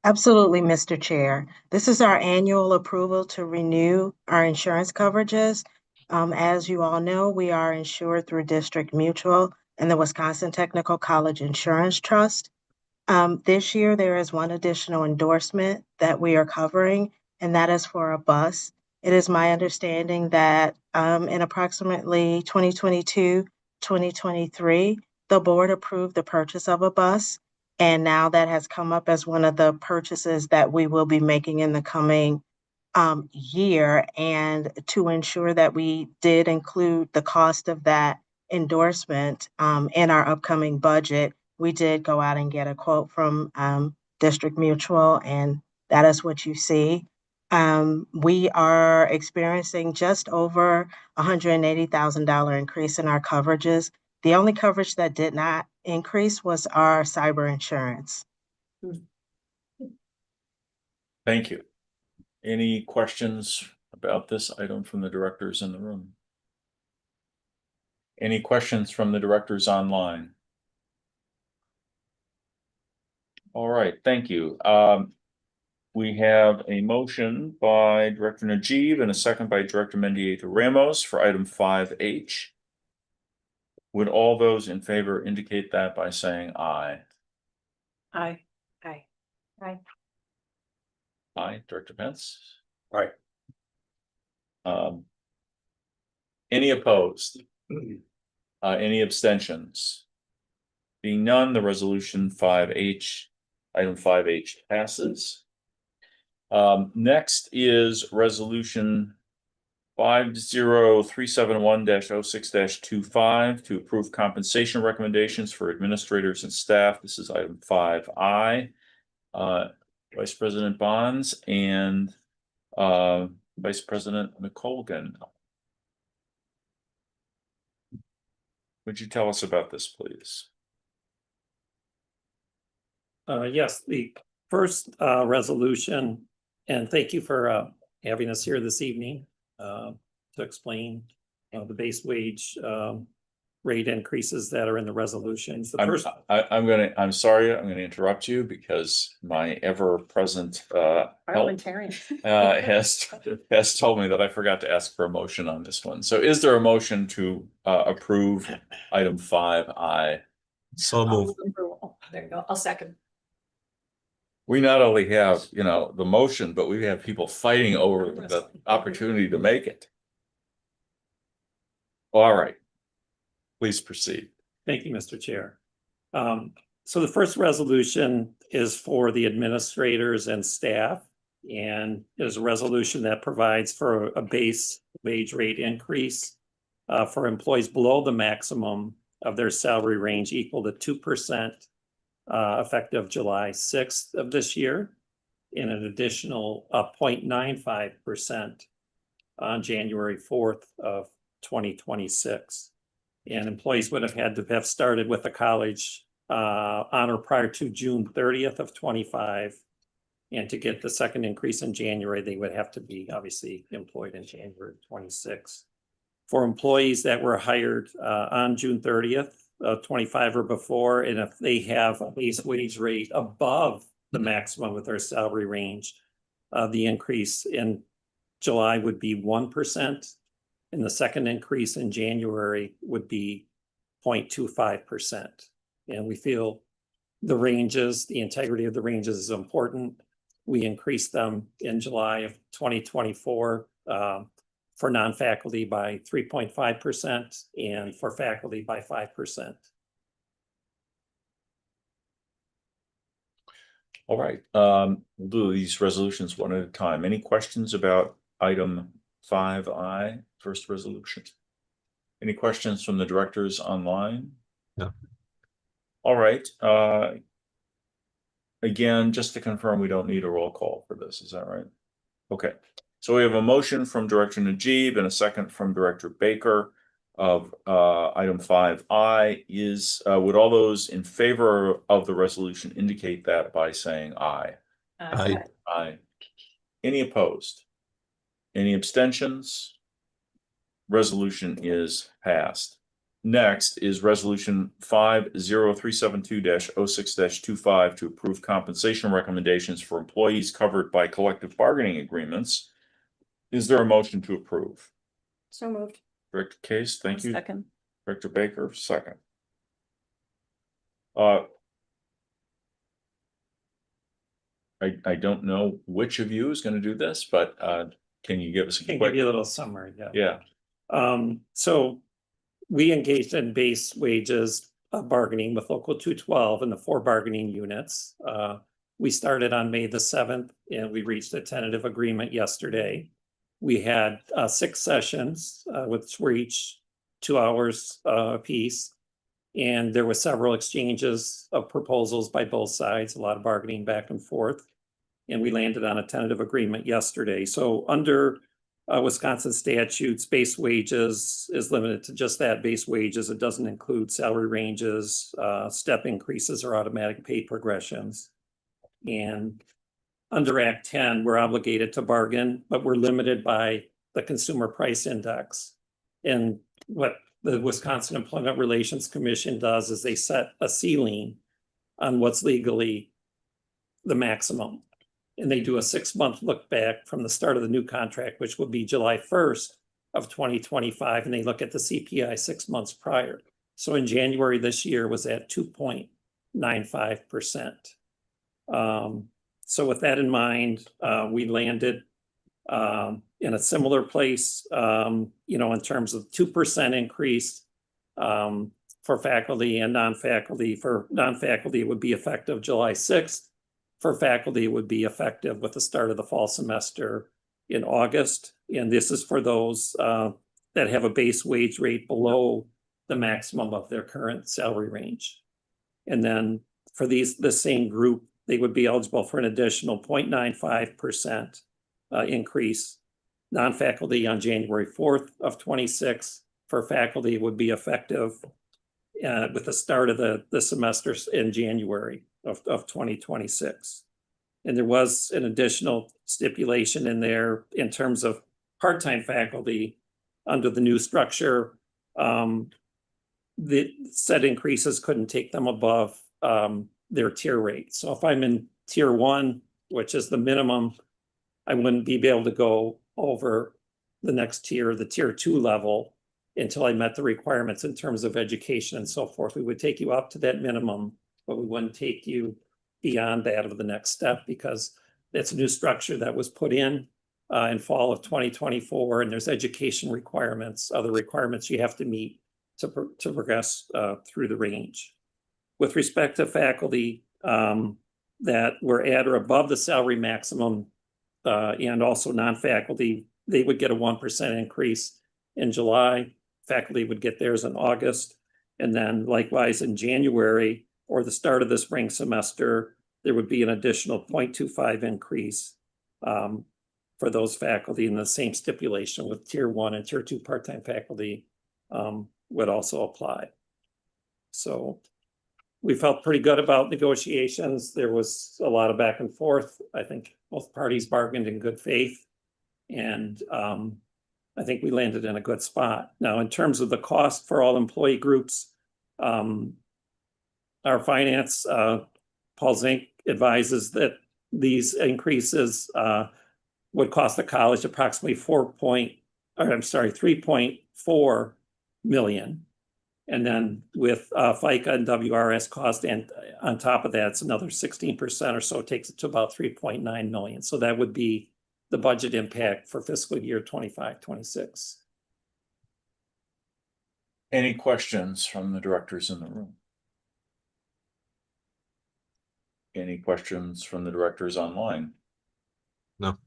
Absolutely, Mr. Chair. This is our annual approval to renew our insurance coverages. As you all know, we are insured through District Mutual and the Wisconsin Technical College Insurance Trust. This year, there is one additional endorsement that we are covering, and that is for a bus. It is my understanding that in approximately 2022, 2023, the board approved the purchase of a bus. And now that has come up as one of the purchases that we will be making in the coming year. And to ensure that we did include the cost of that endorsement in our upcoming budget, we did go out and get a quote from District Mutual, and that is what you see. We are experiencing just over $180,000 increase in our coverages. The only coverage that did not increase was our cyber insurance. Thank you. Any questions about this item from the directors in the room? Any questions from the directors online? All right, thank you. We have a motion by Director Najib and a second by Director Mendieta Ramos for item 5H. Would all those in favor indicate that by saying aye? Aye. Aye. Aye. Aye, Director Pence? Aye. Any opposed? Any abstentions? Being none, the resolution 5H, item 5H passes. Next is resolution 50371-06-25 to approve compensation recommendations for administrators and staff. This is item 5I. Vice President Bonds and Vice President McColgan. Would you tell us about this, please? Yes, the first resolution, and thank you for having us here this evening to explain the base wage rate increases that are in the resolutions. The first, I'm sorry, I'm gonna interrupt you because my ever-present help Parliamentarian. has told me that I forgot to ask for a motion on this one. So is there a motion to approve item 5I? So move. There you go. I'll second. We not only have, the motion, but we have people fighting over the opportunity to make it. All right. Please proceed. thank you, Mr. Chair. So the first resolution is for the administrators and staff, and it is a resolution that provides for a base wage rate increase for employees below the maximum of their salary range equal to 2%. Effective July 6th of this year, and an additional 0.95% on January 4th of 2026. And employees would have had to have started with the college on or prior to June 30th of 25. And to get the second increase in January, they would have to be obviously employed in January 26. For employees that were hired on June 30th, 25 or before, and if they have a base wage rate above the maximum with their salary range, the increase in July would be 1%, and the second increase in January would be 0.25%. And we feel the ranges, the integrity of the ranges is important. We increased them in July of 2024 for non-faculty by 3.5% and for faculty by 5%. All right, we'll do these resolutions one at a time. Any questions about item 5I, first resolution? Any questions from the directors online? No. All right, again, just to confirm, we don't need a roll call for this, is that right? Okay, so we have a motion from Director Najib and a second from Director Baker of item 5I. Would all those in favor of the resolution indicate that by saying aye? Aye. Aye. Any opposed? Any abstentions? Resolution is passed. Next is resolution 50372-06-25 to approve compensation recommendations for employees covered by collective bargaining agreements. Is there a motion to approve? So moved. Director Case, thank you. Second. Director Baker, second. I don't know which of you is going to do this, but can you give us a Can quick? give you a little summary, yeah. Yeah, So we engaged in base wages bargaining with Local 212 and the 4 bargaining units. We started on May the 7th and we reached a tentative agreement yesterday. We had 6 sessions, which were each 2 hours apiece. And there were several exchanges of proposals by both sides, a lot of bargaining back and forth. And we landed on a tentative agreement yesterday. So under Wisconsin statutes, base wages is limited to just that, base wages. It doesn't include salary ranges, step increases, or automatic pay progressions. And under Act 10, we're obligated to bargain, but we're limited by the Consumer Price Index. And what the Wisconsin Employment Relations Commission does is they set a ceiling on what's legally the maximum. And they do a 6-month look back from the start of the new contract, which will be July 1st of 2025. And they look at the CPI 6 months prior. So in January this year was at 2.95%. So with that in mind, we landed in a similar place, in terms of 2% increase for faculty and non-faculty. For non-faculty, it would be effective July 6th. For faculty, it would be effective with the start of the fall semester in August. And this is for those that have a base wage rate below the maximum of their current salary range. And then for the same group, they would be eligible for an additional 0.95% increase. Non-faculty on January 4th of 26. For faculty would be effective with the start of the semester in January of 2026. And there was an additional stipulation in there in terms of part-time faculty under the new structure. The said increases couldn't take them above their tier rate. So if I'm in tier 1, which is the minimum, I wouldn't be able to go over the next tier, the tier 2 level, until I met the requirements in terms of education and so forth. We would take you up to that minimum, but we wouldn't take you beyond that of the next step, because that's a new structure that was put in fall of 2024, and there's education requirements, other requirements you have to meet to progress through the range. With respect to faculty that were at or above the salary maximum, and also non-faculty, they would get a 1% increase in July. Faculty would get theirs in August. And then likewise in January or the start of the spring semester, there would be an additional 0.25 increase for those faculty, and the same stipulation with tier 1 and tier 2 part-time faculty would also apply. So we felt pretty good about negotiations. There was a lot of back and forth. I think both parties bargained in good faith. And I think we landed in a good spot. Now, in terms of the cost for all employee groups, our finance, Paul Zink advises that these increases would cost the college approximately 3.4 million. And then with FICA and WRS cost, and on top of that, it's another 16% or so, takes it to about 3.9 million. So that would be the budget impact for fiscal year 25-26. any questions from the directors in the room? Any questions from the directors online? No.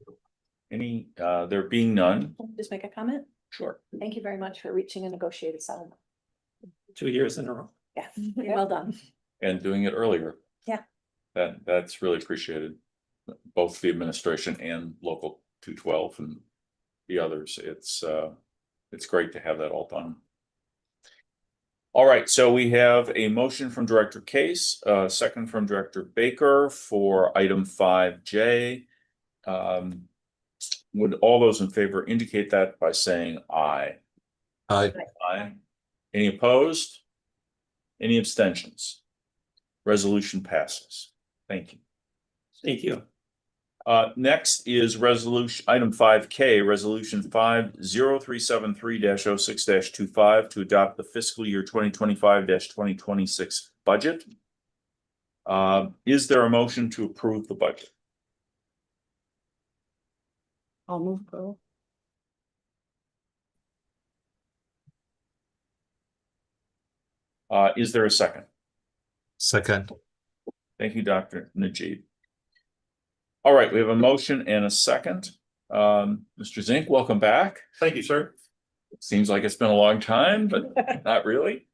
Any, there being none? Just make a comment. Sure. Thank you very much for reaching a negotiated settlement. 2 years in a row. Yeah, well done. And doing it earlier. Yeah. That's really appreciated, both the administration and local 212 and the others. It's great to have that all done. All right, so we have a motion from Director Case, second from Director Baker for item 5J. Would all those in favor indicate that by saying aye? Aye. Aye. Any opposed? Any abstentions? Resolution passes. Thank you. Thank you. Next is resolution, item 5K, resolution 50373-06-25 to adopt the fiscal year 2025-2026 budget. Is there a motion to approve the budget? I'll move approval. Is there a second? Second. Thank you, Dr. Najib. All right, we have a motion and a second. Mr. Zink, welcome back. Thank you, sir. Seems like it's been a long time, but not really.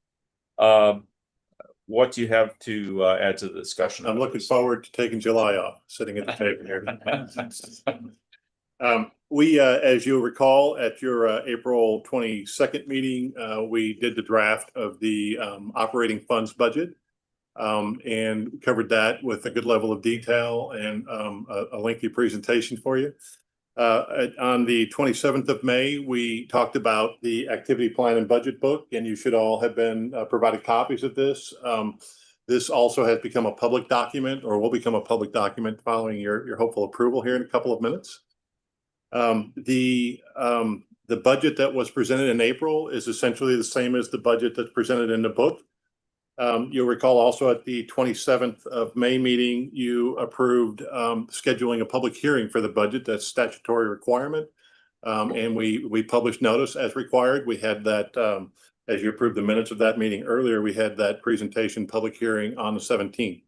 What do you have to add to the discussion? I'm looking forward to taking July off, sitting at the table here. We, as you'll recall, at your April 22nd meeting, we did the draft of the operating funds budget and covered that with a good level of detail and a lengthy presentation for you. On the 27th of May, we talked about the activity plan and budget book, and you should all have been provided copies of this. This also has become a public document, or will become a public document following your hopeful approval here in a couple of minutes. The budget that was presented in April is essentially the same as the budget that's presented in the book. You'll recall also at the 27th of May meeting, you approved scheduling a public hearing for the budget. That's statutory requirement. And we published notice as required. We had that, as you approved the minutes of that meeting earlier, we had that presentation public hearing on the 17th.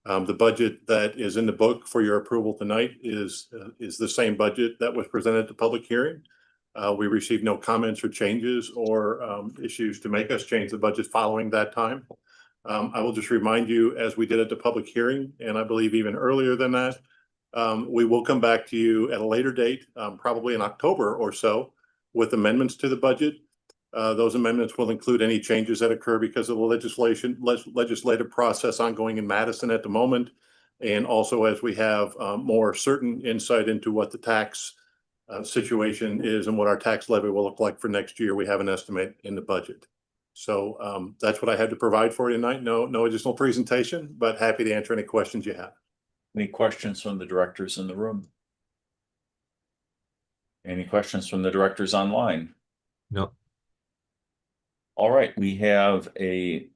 The budget that is in the book for your approval tonight is the same budget that was presented at the public hearing. We received no comments or changes or issues to make us change the budget following that time. I will just remind you, as we did at the public hearing, and I believe even earlier than that, we will come back to you at a later date, probably in October or so, with amendments to the budget. Those amendments will include any changes that occur because of the legislative process ongoing in Madison at the moment. And also as we have more certain insight into what the tax situation is and what our tax levy will look like for next year, we have an estimate in the budget. So that's what I had to provide for you tonight. No additional presentation, but happy to answer any questions you have. Any questions from the directors in the room? Any questions from the directors online? No. All right, we have a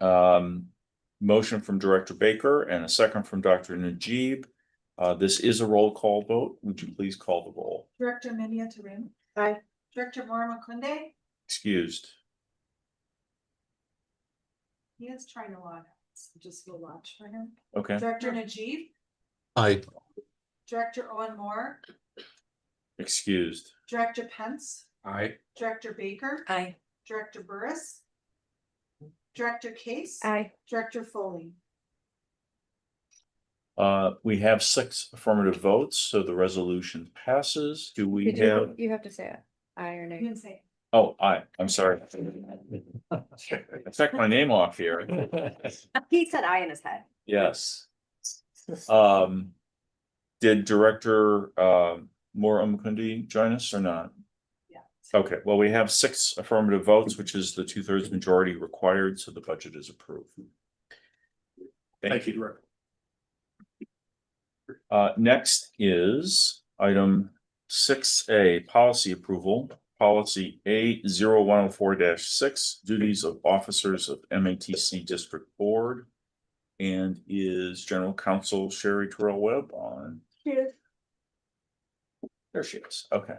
motion from Director Baker and a second from Dr. Najib. This is a roll call vote. Would you please call the roll? Director Minya Tarim. Aye. Director Moramakunde. Excused. He is trying to log out, so just go watch for him. Okay, Director Najib. Aye. Director Owen Moore. excused. Director Pence. Aye. Director Baker. Aye. Director Burris. Director Case. Aye. Director Foley. We have 6 affirmative votes, so the resolution passes. Do we have? You have to say it. Aye or You nay. can say. Oh, aye, I'm sorry. I checked my name off here. He said aye in his head. Yes. Did Director Moore join us or not? Yeah. Okay, well, we have 6 affirmative votes, which is the 2/3 majority required, so the budget is approved. Thank you, Director. Next is item 6A, policy approval, policy A0104-6, duties of officers of MATC District Board. And is General Counsel Sherry Terrell Webb on? Yes. There she is, okay.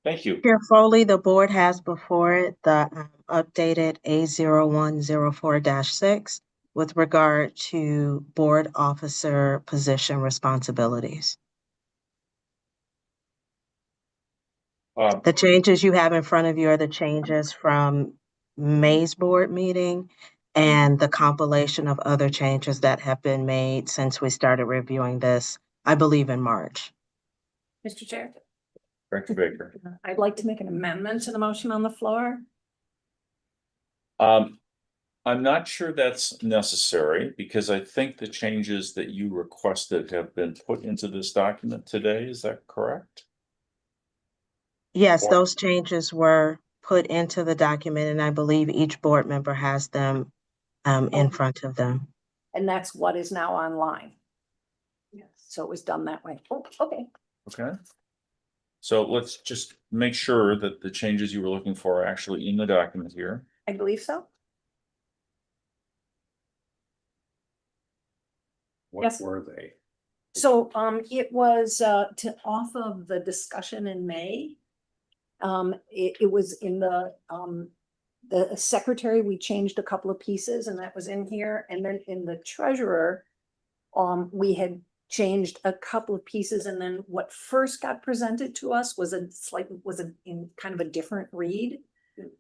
Thank you. Chair Foley, the board has before it the updated A0104-6 with regard to board officer position responsibilities. The changes you have in front of you are the changes from May's board meeting and the compilation of other changes that have been made since we started reviewing this I believe in March. Mr. Chair, Director Baker. I'd like to make an amendment to the motion on the floor. I'm not sure that's necessary because I think the changes that you requested have been put into this document today. Is that correct? Yes, Or- those changes were put into the document, and I believe each board member has them in front of them. And that's what is now online. Yes. So it was done that way. Oh, okay. Okay. So let's just make sure that the changes you were looking for are actually in the document here. I believe so. What Yes. were they? So, it was, off of the discussion in May. It was in the secretary, we changed a couple of pieces and that was in here. And then in the treasurer, we had changed a couple of pieces. And then what first got presented to us was in kind of a different read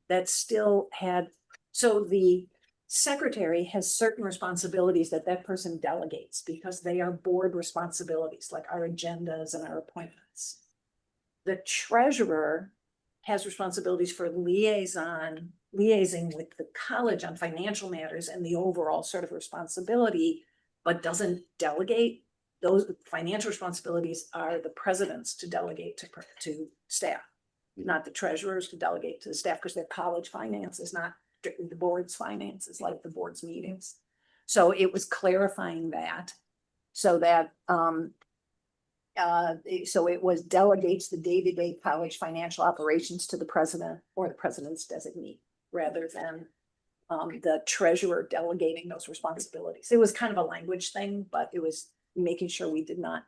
that still had, so the secretary has certain responsibilities that that person delegates because they are board responsibilities, like our agendas and our appointments. The treasurer has responsibilities for liaising with the college on financial matters and the overall sort of responsibility, but doesn't delegate. Those financial responsibilities are the president's to delegate to staff, not the treasurer's to delegate to the staff, because their college finance is not strictly the board's finances, like the board's meetings. So it was clarifying that, so that, so it was delegates the day-to-day college financial operations to the president or the president's designee, rather than the treasurer delegating those responsibilities. It was kind of a language thing, but it was making sure we did not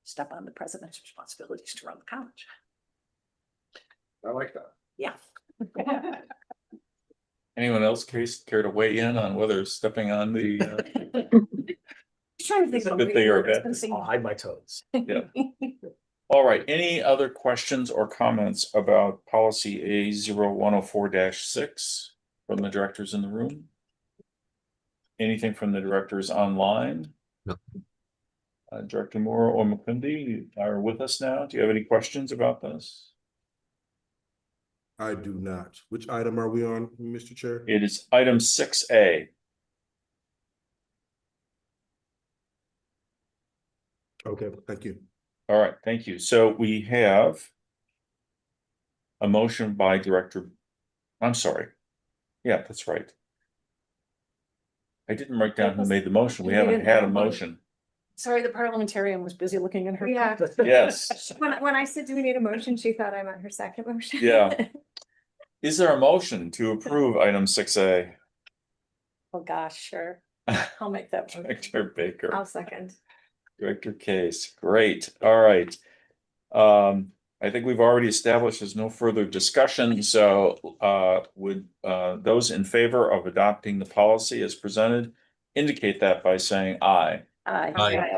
step on the president's responsibilities to run the college. I like that. Yeah. Anyone else care to weigh in on whether stepping on the, Trying to think of a That they great are word. It's bad. gonna seem- I'll hide my toes. Yeah. All right, any other questions or comments about policy A0104-6 from the directors in the room? Anything from the directors online? No. Director Moore or McClindy, you are with us now. Do you have any questions about this? I do not. Which item are we on, Mr. Chair? It is item 6A. Okay, thank you. All right, thank you. So we have a motion by Director, I'm sorry. Yeah, that's right. I didn't write down who made the motion. We We haven't didn't had a have one. motion. Sorry, the parliamentarian was busy looking in her. Yeah. Yes. When I said, do we need a motion, she thought I meant her second motion. Yeah. Is there a motion to approve item 6A? Oh, gosh, sure. I'll make that. motion. Director Baker, I'll second. Director Case, great, all right. I think we've already established there's no further discussion, so would those in favor of adopting the policy as presented indicate that by saying aye. Aye. Aye.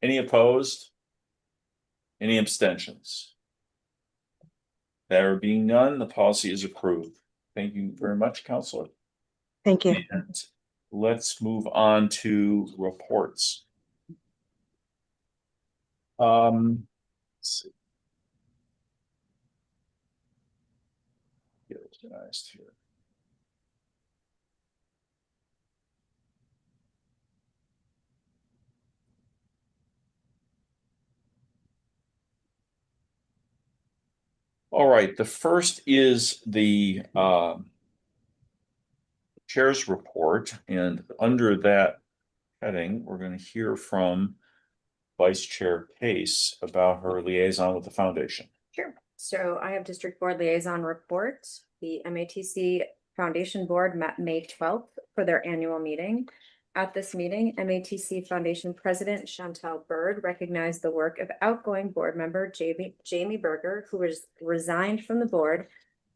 Any opposed? Any abstentions? There being none, the policy is approved. Thank you very much, Counselor. Thank you. And let's move on to reports. Let's see. Get organized here. All right, the first is the chair's report, and under that heading, we're going to hear from Vice Chair Pace about her liaison with the foundation. Sure. So I have District Board Liaison Report. The MATC Foundation Board met May 12th for their annual meeting. At this meeting, MATC Foundation President Chantel Bird recognized the work of outgoing board member Jamie Berger, who was resigned from the board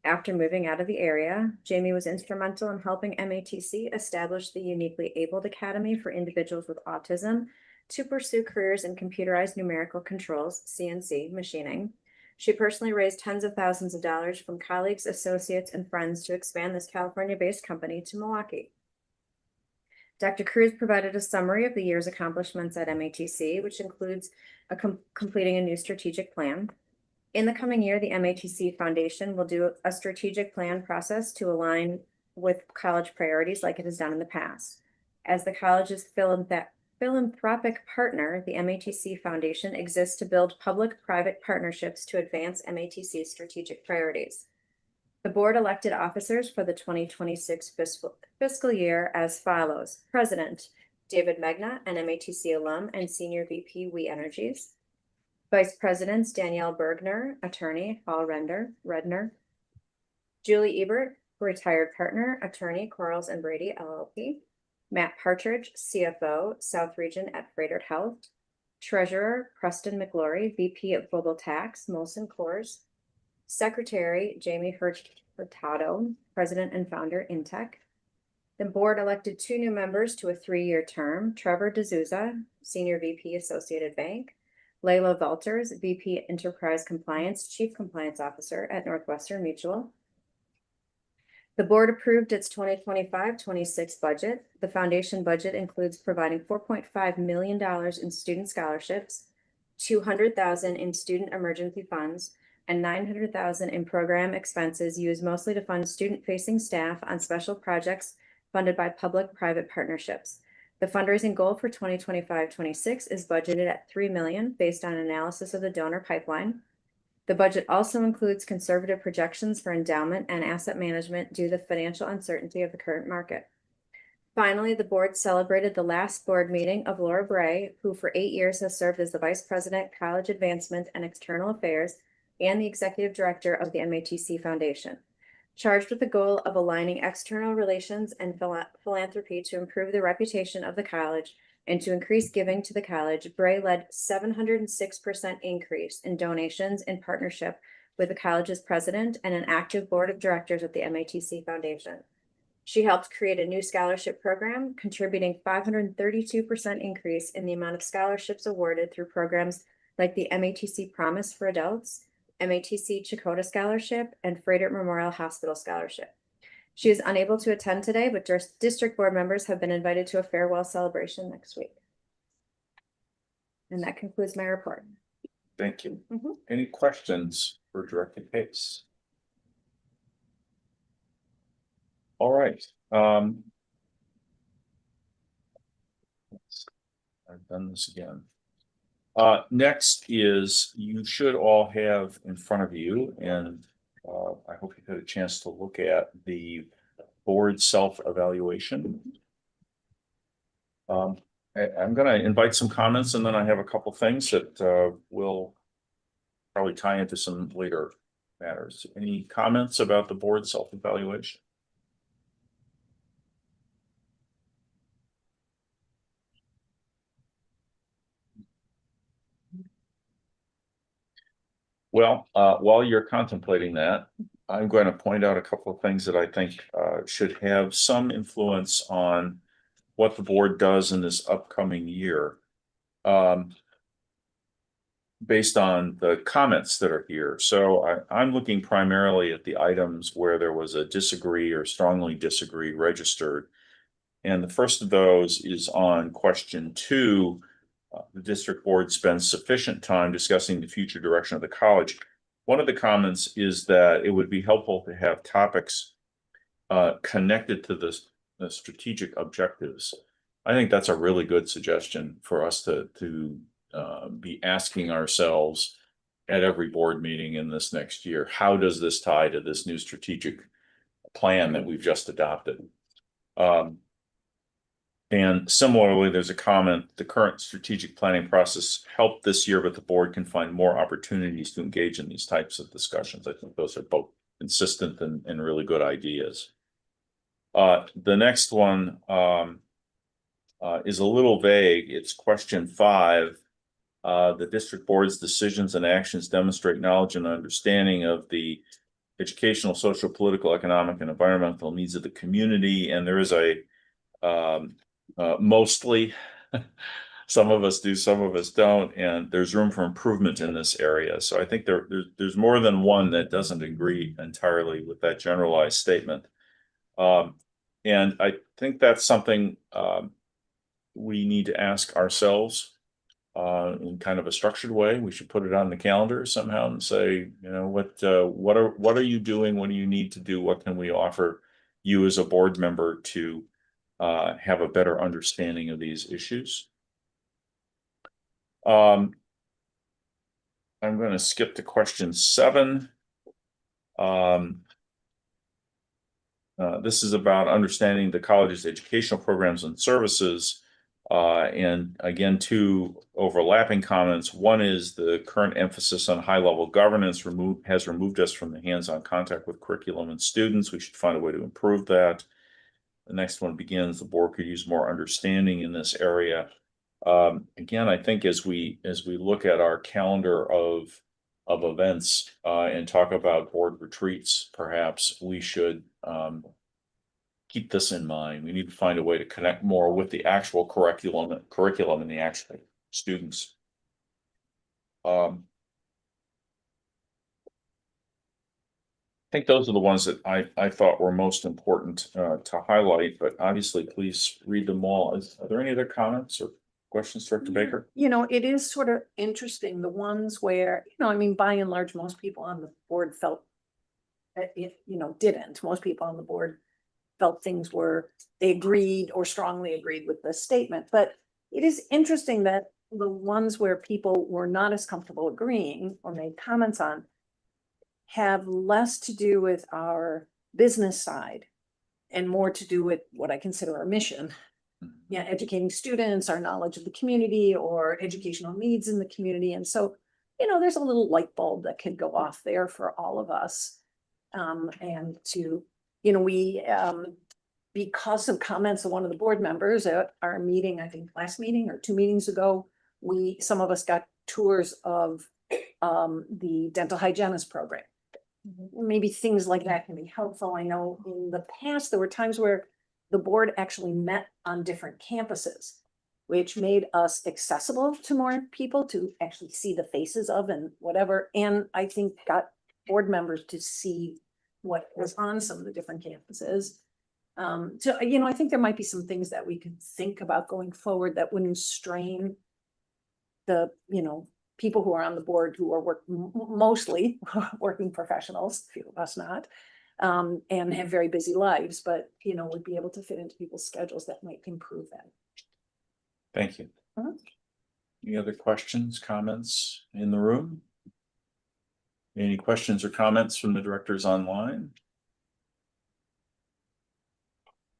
after moving out of the area. Jamie was instrumental in helping MATC establish the Uniquely Abled Academy for individuals with autism to pursue careers in computerized numerical controls, CNC machining. She personally raised tens of thousands of dollars from colleagues, associates, and friends to expand this California-based company to Milwaukee. Dr. Cruz provided a summary of the year's accomplishments at MATC, which includes completing a new strategic plan. In the coming year, the MATC Foundation will do a strategic plan process to align with college priorities like it has done in the past. As the college's philanthropic partner, the MATC Foundation exists to build public-private partnerships to advance MATC's strategic priorities. The board elected officers for the 2026 fiscal year as follows. President, David Megna, an MATC alum and Senior VP, We Energies. Vice Presidents, Danielle Bergner, attorney, Hall Redner. Julie Ebert, retired partner, attorney, Quarles and Brady, LLP. Matt Partridge, CFO, South Region at Freighter Health. Treasurer, Preston McGlory, VP of Global Tax, Molson Coors. Secretary, Jamie Hurtado, President and Founder, Intech. The board elected 2 new members to a 3-year term, Trevor D'Souza, Senior VP, Associated Bank. Layla Valters, VP Enterprise Compliance, Chief Compliance Officer at Northwestern Mutual. The board approved its 2025-26 budget. The foundation budget includes providing $4.5 million in student scholarships, $200,000 in student emergency funds, and $900,000 in program expenses used mostly to fund student-facing staff on special projects funded by public-private partnerships. The fundraising goal for 2025-26 is budgeted at $3 million based on analysis of the donor pipeline. The budget also includes conservative projections for endowment and asset management due to the financial uncertainty of the current market. Finally, the board celebrated the last board meeting of Laura Bray, who for 8 years has served as the Vice President, College Advancement and External Affairs, and the Executive Director of the MATC Foundation. Charged with the goal of aligning external relations and philanthropy to improve the reputation of the college and to increase giving to the college, Bray led 706% increase in donations in partnership with the college's president and an active board of directors at the MATC Foundation. She helped create a new scholarship program, contributing 532% increase in the amount of scholarships awarded through programs like the MATC Promise for Adults, MATC Chakota Scholarship, and Freighter Memorial Hospital Scholarship. She is unable to attend today, but district board members have been invited to a farewell celebration next week. And that concludes my report. Thank you. Any questions for Director Pace? All right. I've done this again. Next is, you should all have in front of you, and I hope you've had a chance to look at the board self-evaluation. I'm going to invite some comments, and then I have a couple things that will probably tie into some later matters. Any comments about the board self-evaluation? Well, while you're contemplating that, I'm going to point out a couple of things that I think should have some influence on what the board does in this upcoming year. Based on the comments that are here. So I'm looking primarily at the items where there was a disagree or strongly disagree registered. And the first of those is on question 2. The district board spends sufficient time discussing the future direction of the college. One of the comments is that it would be helpful to have topics connected to the strategic objectives. I think that's a really good suggestion for us to be asking ourselves at every board meeting in this next year. How does this tie to this new strategic plan that we've just adopted? And similarly, there's a comment, the current strategic planning process helped this year, but the board can find more opportunities to engage in these types of discussions. I think those are both consistent and really good ideas. The next one is a little vague. It's question 5. The district board's decisions and actions demonstrate knowledge and understanding of the educational, social, political, economic, and environmental needs of the community. And there is a mostly, some of us do, some of us don't, and there's room for improvement in this area. So I think there's more than one that doesn't agree entirely with that generalized statement. And I think that's something we need to ask ourselves in kind of a structured way. We should put it on the calendar somehow and say, you know, what are you doing? What do you need to do? What can we offer you as a board member to have a better understanding of these issues? I'm going to skip to question 7. This is about understanding the college's educational programs and services. And again, 2 overlapping comments. One is the current emphasis on high-level governance has removed us from the hands-on contact with curriculum and students. We should find a way to improve that. The next one begins, the board could use more understanding in this area. Again, I think as we look at our calendar of events and talk about board retreats, perhaps we should keep this in mind. We need to find a way to connect more with the actual curriculum and the actual students. I think those are the ones that I thought were most important to highlight, but obviously please read them all. Are there any other comments or questions, Director Baker? You know, it is sort of interesting, the ones where, you know, I mean, by and large, most people on the board felt it, you know, didn't. Most people on the board felt things were, they agreed or strongly agreed with the statement. But it is interesting that the ones where people were not as comfortable agreeing or made comments on have less to do with our business side and more to do with what I consider our mission. Yeah, educating students, our knowledge of the community, or educational needs in the community. And so, you know, there's a little light bulb that could go off there for all of us. And to, you know, we, because of comments of one of the board members at our meeting, I think last meeting or 2 meetings ago, some of us got tours of the dental hygienist program. Maybe things like that can be helpful. I know in the past, there were times where the board actually met on different campuses, which made us accessible to more people to actually see the faces of and whatever. And I think got board members to see what was on some of the different campuses. So, you know, I think there might be some things that we could think about going forward that wouldn't strain the, you know, people who are on the board who are mostly working professionals, a few of us not, and have very busy lives, but, you know, would be able to fit into people's schedules that might improve that. Thank you. Any other questions, comments in the room? Any questions or comments from the directors online?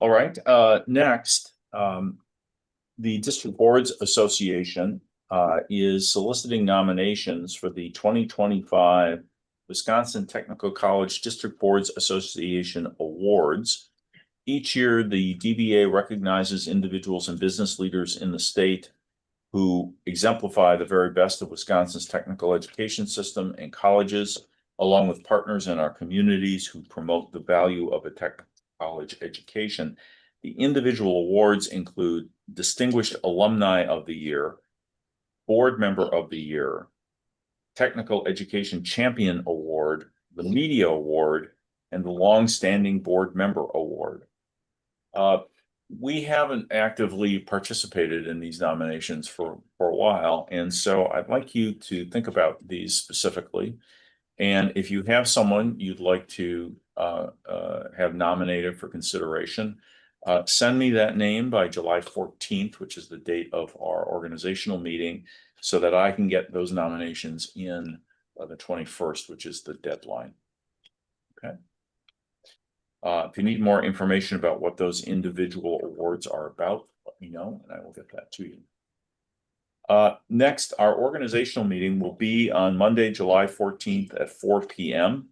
All right, next, the District Boards Association is soliciting nominations for the 2025 Wisconsin Technical College District Boards Association Awards. Each year, the DBA recognizes individuals and business leaders in the state who exemplify the very best of Wisconsin's technical education system and colleges, along with partners in our communities who promote the value of a technical college education. The individual awards include Distinguished Alumni of the Year, Board Member of the Year, Technical Education Champion Award, the Media Award, and the Longstanding Board Member Award. We haven't actively participated in these nominations for a while, and so I'd like you to think about these specifically. And if you have someone you'd like to have nominated for consideration, send me that name by July 14th, which is the date of our organizational meeting, so that I can get those nominations in the 21st, which is the deadline. Okay. If you need more information about what those individual awards are about, let me know and I will get that to you. Next, our organizational meeting will be on Monday, July 14th at 4 p.m.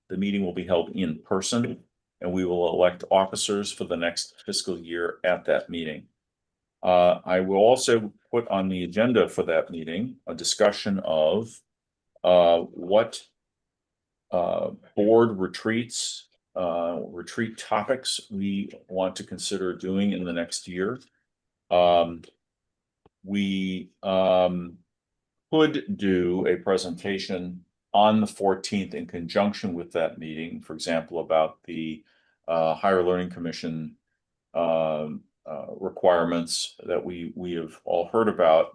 The meeting will be held in person, and we will elect officers for the next fiscal year at that meeting. I will also put on the agenda for that meeting a discussion of what board retreats, retreat topics we want to consider doing in the next year. We could do a presentation on the 14th in conjunction with that meeting, for example, about the Higher Learning Commission requirements that we have all heard about.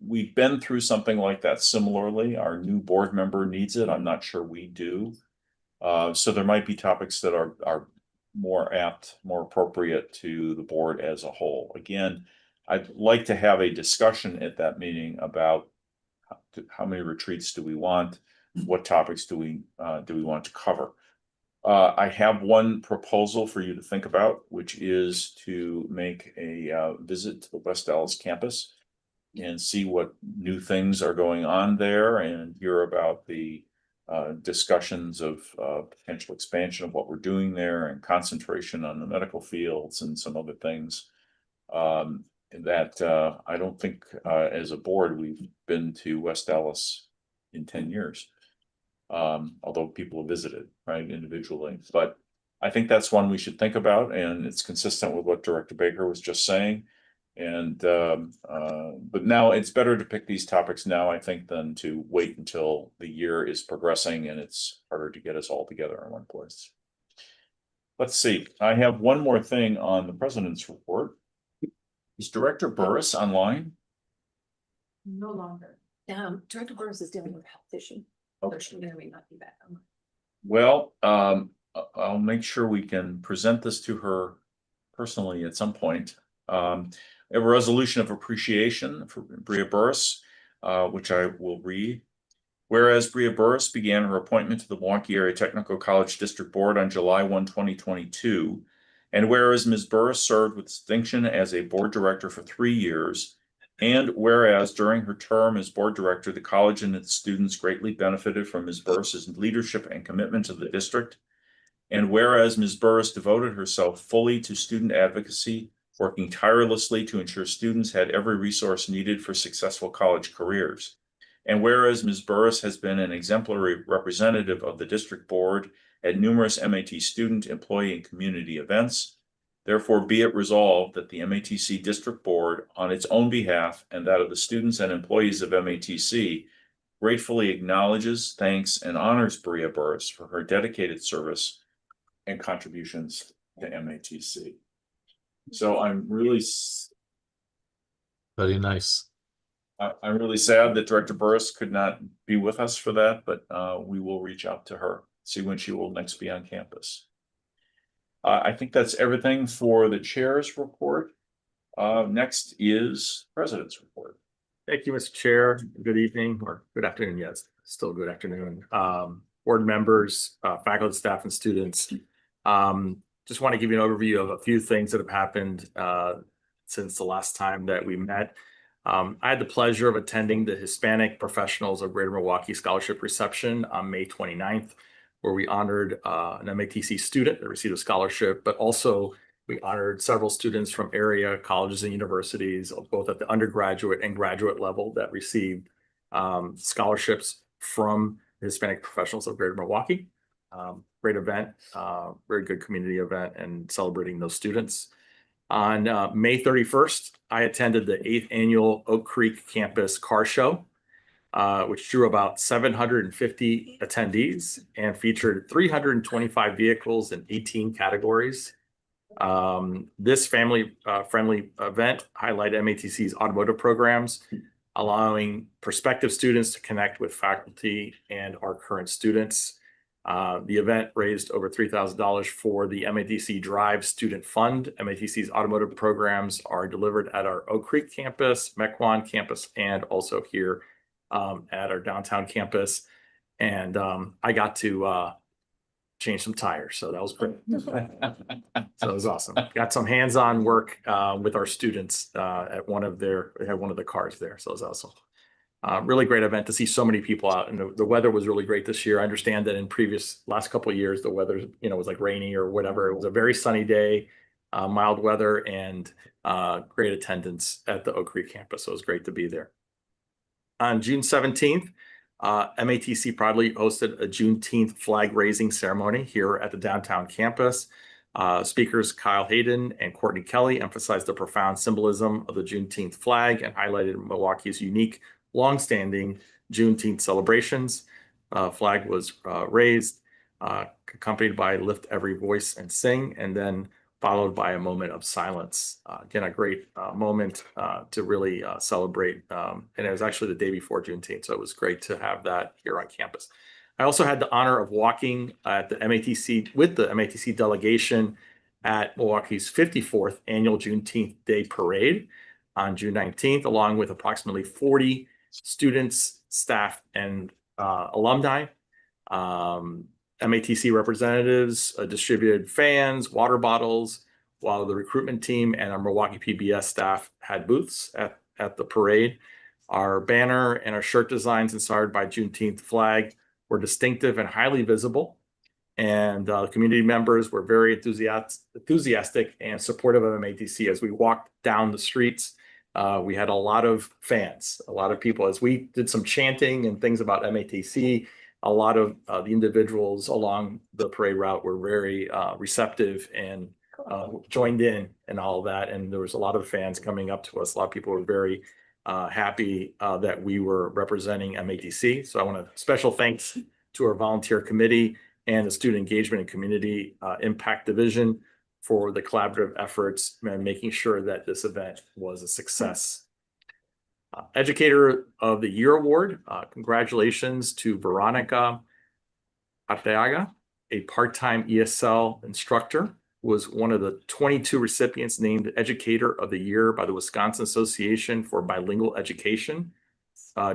We've been through something like that similarly. Our new board member needs it. I'm not sure we do. So there might be topics that are more apt, more appropriate to the board as a whole. Again, I'd like to have a discussion at that meeting about how many retreats do we want? What topics do we want to cover? I have one proposal for you to think about, which is to make a visit to the West Dallas campus and see what new things are going on there and hear about the discussions of potential expansion of what we're doing there and concentration on the medical fields and some other things. That I don't think as a board we've been to West Dallas in 10 years. Although people have visited, right, individually, but I think that's one we should think about, and it's consistent with what Director Baker was just saying. And but now it's better to pick these topics now, I think, than to wait until the year is progressing and it's harder to get us all together in one place. Let's see, I have one more thing on the president's report. Is Director Burris online? No longer. Director Burris is dealing with a health issue. Okay. She may or may not be back on. Well, I'll make sure we can present this to her personally at some point. We have a resolution of appreciation for Bria Burris, which I will read. Whereas Bria Burris began her appointment to the Milwaukee Area Technical College District Board on July 1, 2022, and whereas Ms. Burris served with distinction as a board director for 3 years, and whereas during her term as board director, the college and its students greatly benefited from Ms. Burris's leadership and commitment to the district, and whereas Ms. Burris devoted herself fully to student advocacy, working tirelessly to ensure students had every resource needed for successful college careers, and whereas Ms. Burris has been an exemplary representative of the district board at numerous MAT student, employee, and community events, therefore be it resolved that the MATC District Board, on its own behalf and that of the students and employees of MATC, gratefully acknowledges, thanks, and honors Bria Burris for her dedicated service and contributions to MATC. So I'm really Very nice. I'm really sad that Director Burris could not be with us for that, but we will reach out to her, see when she will next be on campus. I think that's everything for the chair's report. Next is president's report. Thank you, Mr. Chair. Good evening or good afternoon. Yes, still good afternoon. Board members, faculty, staff, and students. Just want to give you an overview of a few things that have happened since the last time that we met. I had the pleasure of attending the Hispanic Professionals of Greater Milwaukee Scholarship Reception on May 29th, where we honored an MATC student that received a scholarship, but also we honored several students from area colleges and universities, both at the undergraduate and graduate level, that received scholarships from the Hispanic Professionals of Greater Milwaukee. Great event, very good community event, and celebrating those students. On May 31st, I attended the 8th annual Oak Creek Campus Car Show, which drew about 750 attendees and featured 325 vehicles in 18 categories. This family-friendly event highlighted MATC's automotive programs, allowing prospective students to connect with faculty and our current students. The event raised over $3,000 for the MATC Drive Student Fund. MATC's automotive programs are delivered at our Oak Creek campus, Mequon campus, and also here at our downtown campus. And I got to change some tires, so that was great. So it was awesome. Got some hands-on work with our students at one of the cars there, so it was awesome. Really great event to see so many people out, and the weather was really great this year. I understand that in last couple of years, the weather, was like rainy or whatever. It was a very sunny day, mild weather, and great attendance at the Oak Creek campus. So it was great to be there. On June 17th, MATC proudly hosted a Juneteenth flag raising ceremony here at the downtown campus. Speakers Kyle Hayden and Courtney Kelly emphasized the profound symbolism of the Juneteenth flag and highlighted Milwaukee's unique longstanding Juneteenth celebrations. Flag was raised. accompanied by Lift Every Voice and Sing, and then followed by a moment of silence. Again, a great moment to really celebrate. And it was actually the day before Juneteenth, so it was great to have that here on campus. I also had the honor of walking at the MATC with the MATC delegation at Milwaukee's 54th annual Juneteenth Day Parade on June 19th, along with approximately 40 students, staff, and alumni. MATC representatives distributed fans, water bottles, while the recruitment team and our Milwaukee PBS staff had booths at the parade. Our banner and our shirt designs inspired by Juneteenth flag were distinctive and highly visible. And the community members were very enthusiastic and supportive of MATC as we walked down the streets. We had a lot of fans, a lot of people, as we did some chanting and things about MATC. A lot of the individuals along the parade route were very receptive and joined in and all of that. And there was a lot of fans coming up to us. A lot of people were very happy that we were representing MATC. So I want to special thanks to our volunteer committee and the Student Engagement and Community Impact Division for the collaborative efforts and making sure that this event was a success. Educator of the Year Award, congratulations to Veronica Arteaga, a part-time ESL instructor, who was one of the 22 recipients named Educator of the Year by the Wisconsin Association for Bilingual Education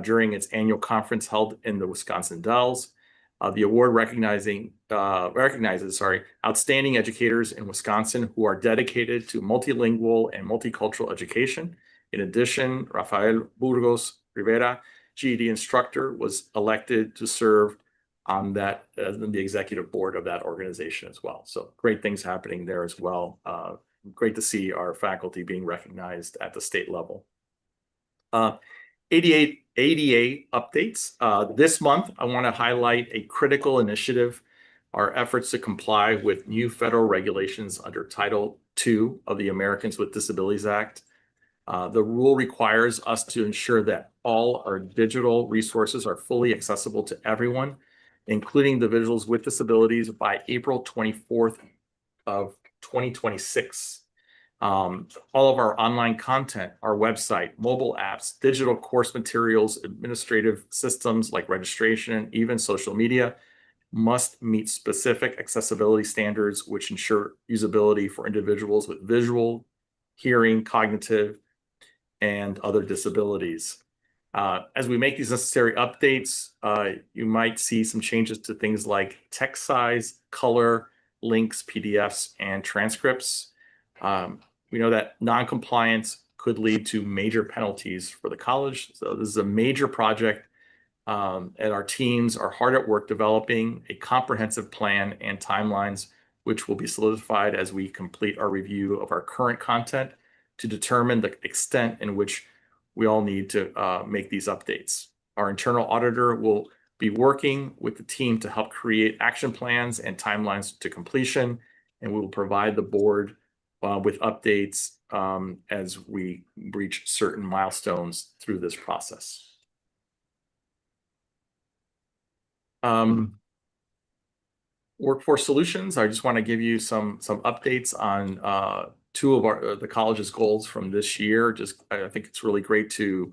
during its annual conference held in the Wisconsin Dells. The award recognizes outstanding educators in Wisconsin who are dedicated to multilingual and multicultural education. In addition, Rafael Burgos Rivera, GED instructor, was elected to serve on that in the executive board of that organization as well. So great things happening there as well. Great to see our faculty being recognized at the state level. ADA updates. This month, I want to highlight a critical initiative, our efforts to comply with new federal regulations under Title II of the Americans with Disabilities Act. The rule requires us to ensure that all our digital resources are fully accessible to everyone, including individuals with disabilities, by April 24th of 2026. All of our online content, our website, mobile apps, digital course materials, administrative systems like registration, even social media must meet specific accessibility standards which ensure usability for individuals with visual, hearing, cognitive, and other disabilities. As we make these necessary updates, you might see some changes to things like text size, color, links, PDFs, and transcripts. We know that non-compliance could lead to major penalties for the college. So this is a major project, and our teams are hard at work developing a comprehensive plan and timelines, which will be solidified as we complete our review of our current content to determine the extent in which we all need to make these updates. Our internal auditor will be working with the team to help create action plans and timelines to completion, and we will provide the board with updates as we reach certain milestones through this process. Workforce Solutions, I just want to give you some updates on two of the college's goals from this year. I think it's really great to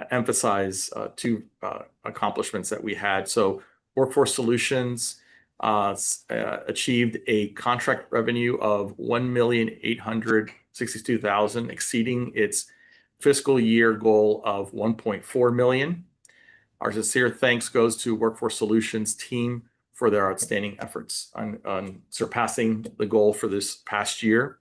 emphasize two accomplishments that we had. So Workforce Solutions achieved a contract revenue of $1,862,000, exceeding its fiscal year goal of $1.4 million. Our sincere thanks goes to Workforce Solutions team for their outstanding efforts on surpassing the goal for this past year.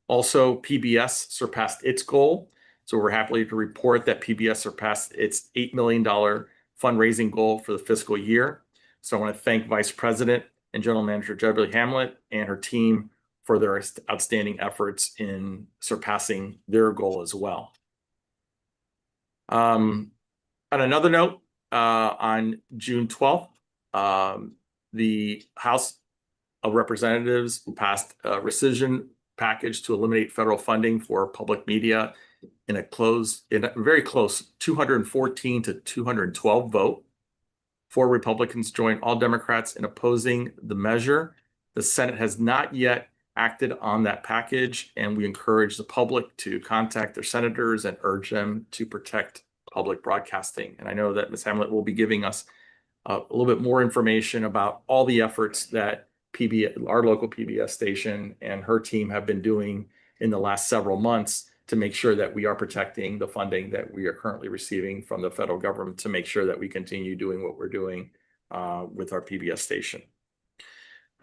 Also, PBS surpassed its goal. So we're happy to report that PBS surpassed its $8 million fundraising goal for the fiscal year. So I want to thank Vice President and General Manager Beverly Hamlet and her team for their outstanding efforts in surpassing their goal as well. On another note, on June 12th, the House of Representatives passed a rescission package to eliminate federal funding for public media in a very close 214 to 212 vote. 4 Republicans joined all Democrats in opposing the measure. The Senate has not yet acted on that package, and we encourage the public to contact their senators and urge them to protect public broadcasting. And I know that Ms. Hamlet will be giving us a little bit more information about all the efforts that our local PBS station and her team have been doing in the last several months to make sure that we are protecting the funding that we are currently receiving from the federal government to make sure that we continue doing what we're doing with our PBS station.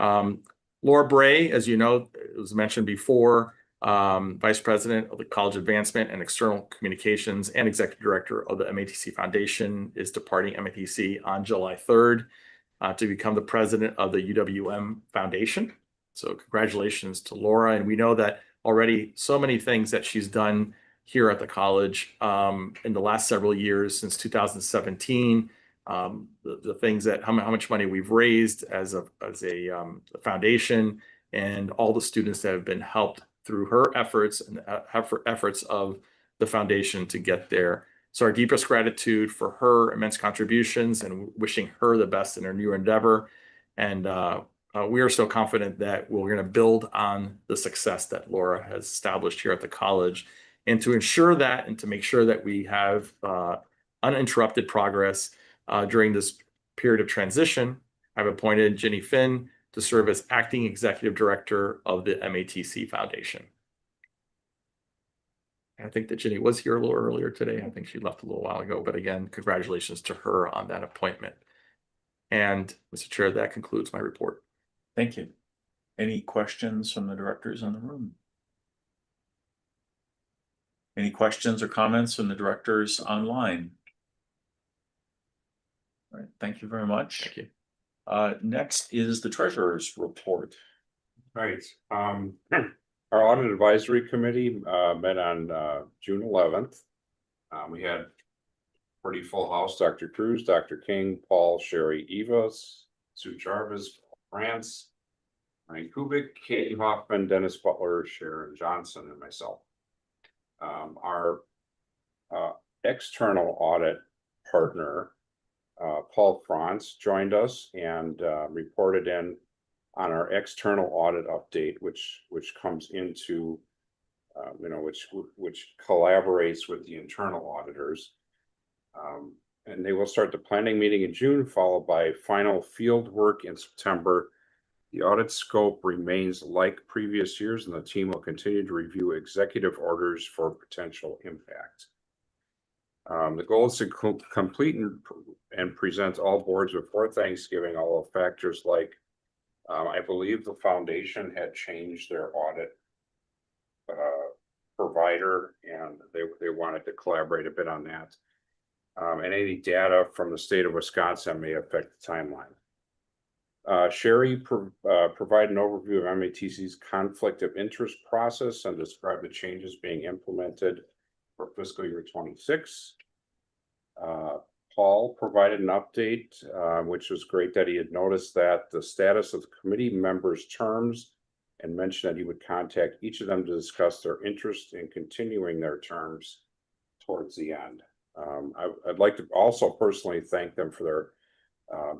Laura Bray, as you know, it was mentioned before, Vice President of the College Advancement and External Communications and Executive Director of the MATC Foundation, is departing MATC on July 3rd to become the President of the UWM Foundation. So congratulations to Laura. And we know that already so many things that she's done here at the college in the last several years since 2017. The things that how much money we've raised as a foundation, and all the students that have been helped through her efforts and efforts of the foundation to get there. So our deepest gratitude for her immense contributions and wishing her the best in her new endeavor. And we are so confident that we're going to build on the success that Laura has established here at the college, and to ensure that and to make sure that we have uninterrupted progress during this period of transition. I've appointed Ginny Finn to serve as acting executive director of the MATC Foundation. I think that Ginny was here a little earlier today. I think she left a little while ago, but again, congratulations to her on that appointment. And Mr. Chair, that concludes my report. Thank you. Any questions from the directors in the room? Any questions or comments from the directors online? All right, thank you very much. Thank you. Next is the treasurer's report. Right. Our audit advisory committee met on June 11th. We had pretty full house. Dr. Cruz, Dr. King, Paul, Sherry, Evas, Sue Jarvis, France, Ryan Kubik, Katie Hoffman, Dennis Butler, Sharon Johnson, and myself. Our external audit partner, Paul Franz, joined us and reported in on our external audit update, which comes into, which collaborates with the internal auditors. And they will start the planning meeting in June, followed by final field work in September. The audit scope remains like previous years, and the team will continue to review executive orders for potential impact. The goal is to complete and present all boards before Thanksgiving, all of factors like, I believe the foundation had changed their audit provider, and they wanted to collaborate a bit on that. And any data from the state of Wisconsin may affect the timeline. Sherry provide an overview of MATC's conflict of interest process and describe the changes being implemented for fiscal year 26. Paul provided an update, which was great, that he had noticed that the status of the committee members' terms, and mentioned that he would contact each of them to discuss their interest in continuing their terms towards the end. I'd like to also personally thank them for their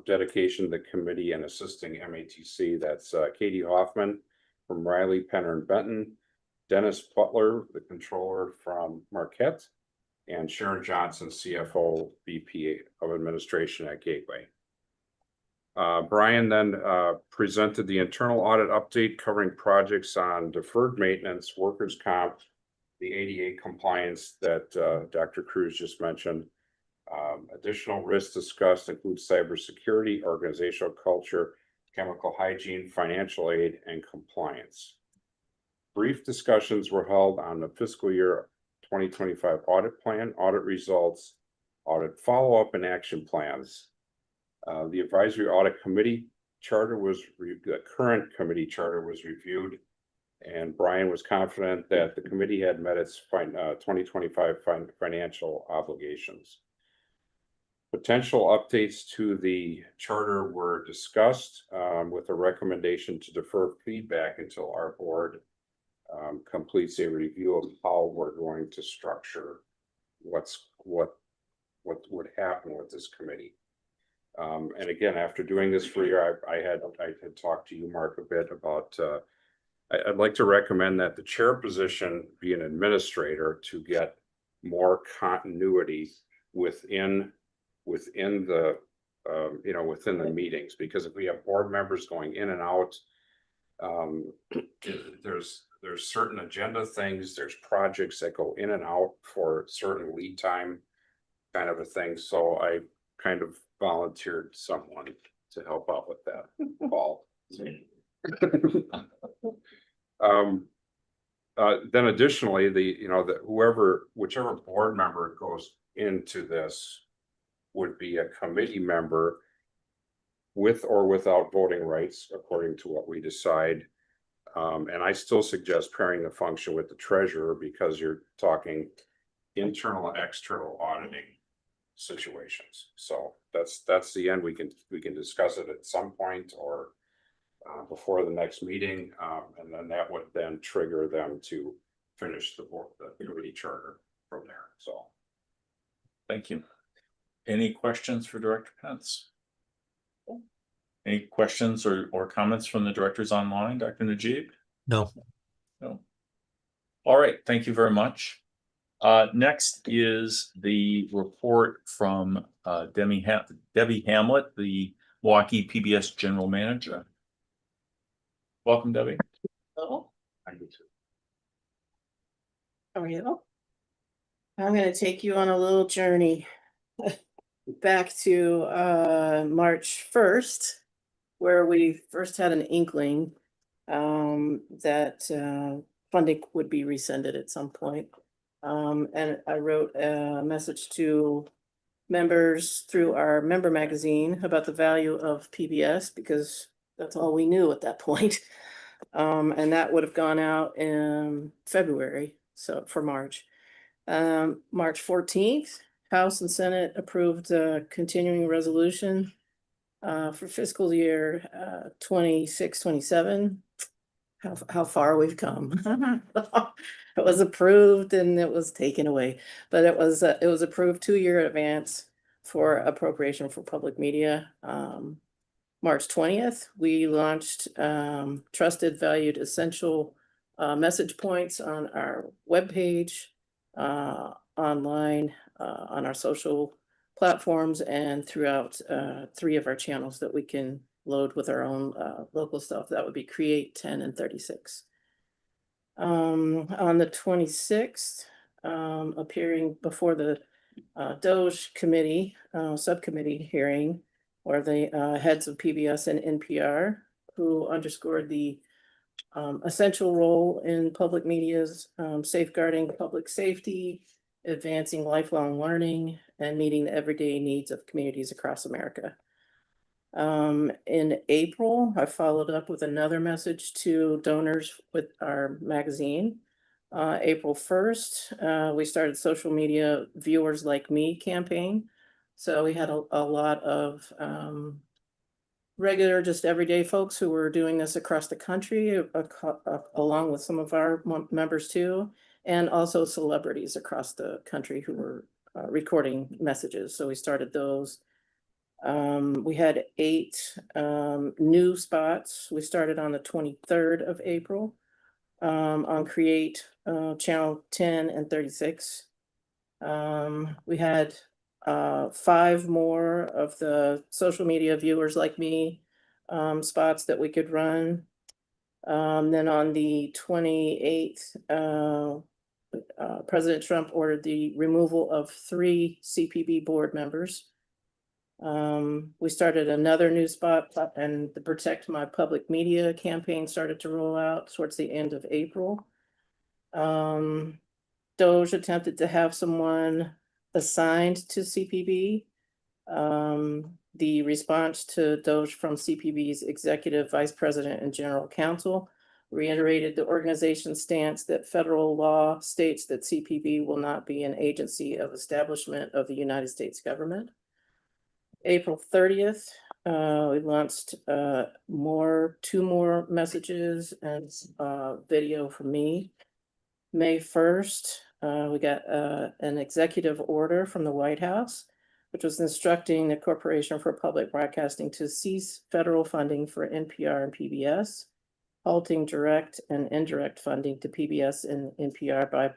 dedication to the committee and assisting MATC. That's Katie Hoffman from Riley, Penner and Benton, Dennis Butler, the controller from Marquette, and Sharon Johnson, CFO, VP of Administration at Gateway. Brian then presented the internal audit update covering projects on deferred maintenance, workers' comp, the ADA compliance that Dr. Cruz just mentioned. Additional risks discussed include cybersecurity, organizational culture, chemical hygiene, financial aid, and compliance. Brief discussions were held on the fiscal year 2025 audit plan, audit results, audit follow-up, and action plans. The advisory audit committee charter was, the current committee charter was reviewed, and Brian was confident that the committee had met its 2025 financial obligations. Potential updates to the charter were discussed with a recommendation to defer feedback until our board completes a review of how we're going to structure what would happen with this committee. And again, after doing this for a year, I had talked to you, Mark, a bit about, I'd like to recommend that the chair position be an administrator to get more continuity within the, within the meetings, because if we have board members going in and out, there's certain agenda things, there's projects that go in and out for certain lead time kind of a thing. So I kind of volunteered someone to help out with that, Paul. Then additionally, whichever board member goes into this would be a committee member with or without voting rights, according to what we decide. And I still suggest pairing the function with the treasurer, because you're talking internal and external auditing situations. So that's the end. We can discuss it at some point or before the next meeting, and then that would then trigger them to finish the committee charter from there. So, Thank you. Any questions for Director Pence? Any questions or comments from the directors online, Dr. Najib? No. No. All right, thank you very much. Next is the report from Debbie Hamlet, the Milwaukee PBS General Manager. Welcome, Debbie. Hello, Thank you too. how are you? I'm gonna take you on a little journey back to March 1st, where we first had an inkling that funding would be rescinded at some point. And I wrote a message to members through our member magazine about the value of PBS, because that's all we knew at that point. And that would have gone out in February, so for March. March 14th, House and Senate approved a continuing resolution for fiscal year 26-27. How far we've come. It was approved and it was taken away, but it was approved 2 year in advance for appropriation for public media. March 20th, we launched trusted, valued, essential message points on our webpage, online, on our social platforms, and throughout 3 of our channels that we can load with our own local stuff. That would be Create, 10, and 36. On the 26th, appearing before the DOJ committee, subcommittee hearing, or the heads of PBS and NPR, who underscored the essential role in public media's safeguarding public safety, advancing lifelong learning, and meeting the everyday needs of communities across America. In April, I followed up with another message to donors with our magazine. April 1st, we started social media Viewers Like Me campaign. So we had a lot of regular, just everyday folks who were doing this across the country, along with some of our members too, and also celebrities across the country who were recording messages. So we started those. We had 8 new spots. We started on the 23rd of April on Create, channel 10 and 36. We had 5 more of the social media Viewers Like Me spots that we could run. Then on the 28th, President Trump ordered the removal of 3 CPB board members. We started another new spot, and the Protect My Public Media campaign started to roll out towards the end of April. DOJ attempted to have someone assigned to CPB. The response to DOJ from CPB's executive vice president and general counsel reiterated the organization's stance that federal law states that CPB will not be an agency of establishment of the United States government. April 30th, we launched 2 more messages and video from me. May 1st, we got an executive order from the White House which was instructing the Corporation for Public Broadcasting to cease federal funding for NPR and PBS, halting direct and indirect funding to PBS and NPR by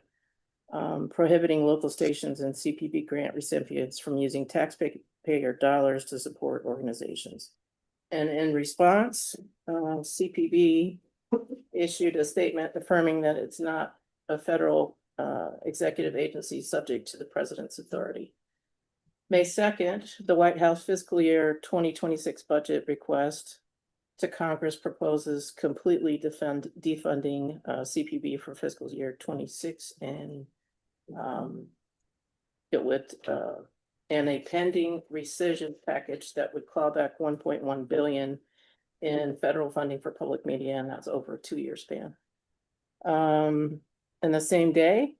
prohibiting local stations and CPB grant recipients from using taxpayer dollars to support organizations. And in response, CPB issued a statement affirming that it's not a federal executive agency subject to the president's authority. May 2nd, the White House fiscal year 2026 budget request to Congress proposes completely defunding CPB for fiscal year 26 and it would and a pending rescission package that would claw back 1.1 billion in federal funding for public media, and that's over a 2-year span. In the same day,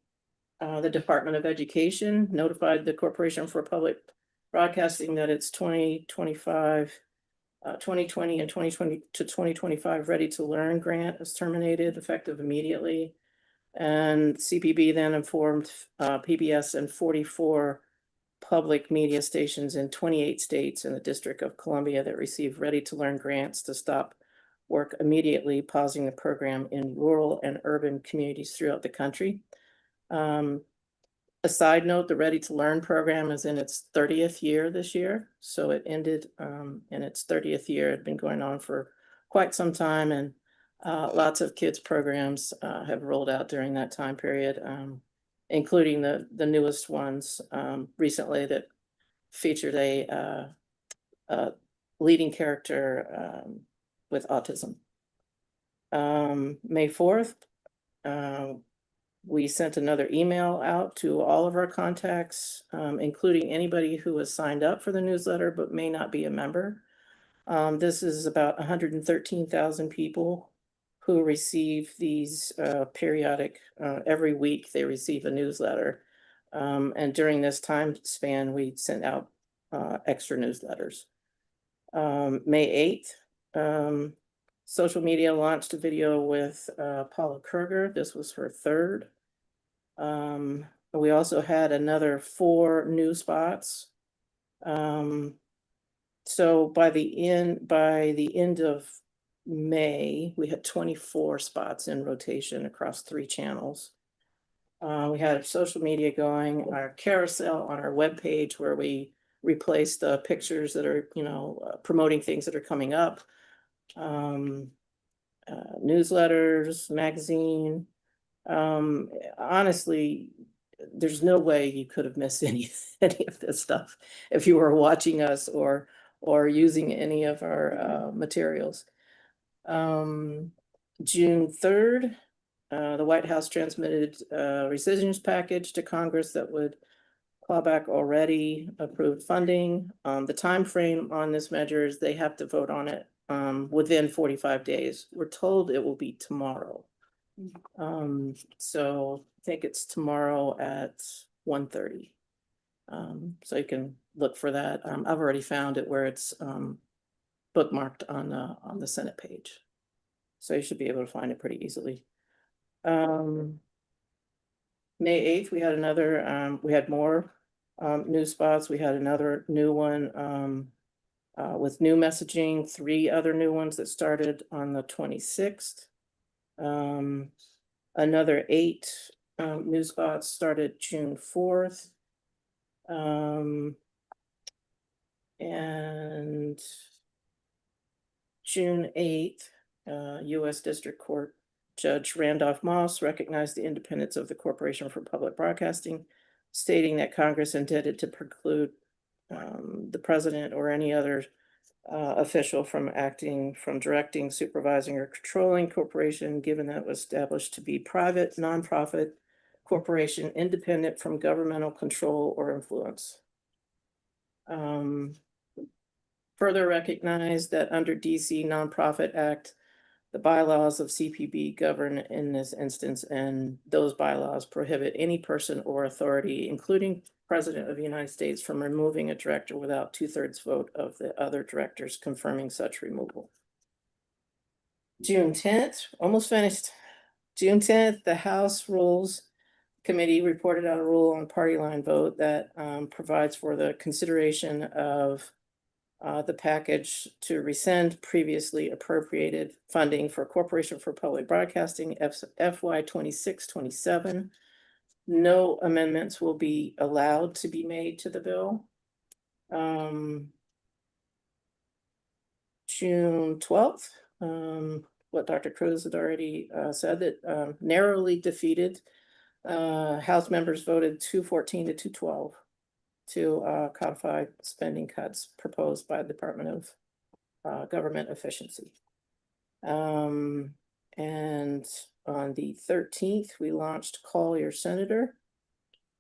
the Department of Education notified the Corporation for Public Broadcasting that its 2020 and 2020 to 2025 Ready to Learn grant is terminated effective immediately. And CPB then informed PBS and 44 public media stations in 28 states and the District of Columbia that received Ready to Learn grants to stop work immediately, pausing the program in rural and urban communities throughout the country. A side note, the Ready to Learn program is in its 30th year this year. So it ended in its 30th year. It had been going on for quite some time, and lots of kids programs have rolled out during that time period, including the newest ones recently that featured a leading character with autism. May 4th, we sent another email out to all of our contacts, including anybody who was signed up for the newsletter but may not be a member. This is about 113,000 people who receive these periodic, every week they receive a newsletter. And during this time span, we sent out extra newsletters. May 8th, social media launched a video with Paula Kruger. This was her third. We also had another 4 new spots. So by the end of May, we had 24 spots in rotation across 3 channels. We had social media going, our carousel on our webpage where we replaced the pictures that are, promoting things that are coming up. Newsletters, magazine. Honestly, there's no way you could have missed any of this stuff if you were watching us or using any of our materials. June 3rd, the White House transmitted a rescissions package to Congress that would claw back already approved funding. The time frame on this measure is they have to vote on it within 45 days. We're told it will be tomorrow. So I think it's tomorrow at 1:30. So you can look for that. I've already found it where it's bookmarked on the Senate page. So you should be able to find it pretty easily. May 8th, we had another, we had more new spots. We had another new one with new messaging, 3 other new ones that started on the 26th. Another 8 new spots started June 4th. And June 8th, U.S. District Court Judge Randolph Moss recognized the independence of the Corporation for Public Broadcasting, stating that Congress intended to preclude the president or any other official from directing, supervising, or controlling corporation, given that it was established to be private, nonprofit corporation, independent from governmental control or influence. Further recognized that under DC Nonprofit Act, the bylaws of CPB govern in this instance, and those bylaws prohibit any person or authority, including President of the United States, from removing a director without 2/3 vote of the other directors confirming such removal. June 10th, almost finished. June 10th, the House Rules committee reported out a rule on party line vote that provides for the consideration of the package to rescind previously appropriated funding for Corporation for Public Broadcasting FY 26-27. No amendments will be allowed to be made to the bill. June 12th, what Dr. Cruz had already said, that narrowly defeated. House members voted 214 to 212 to codify spending cuts proposed by the Department of Government Efficiency. And on the 13th, we launched Call Your Senator.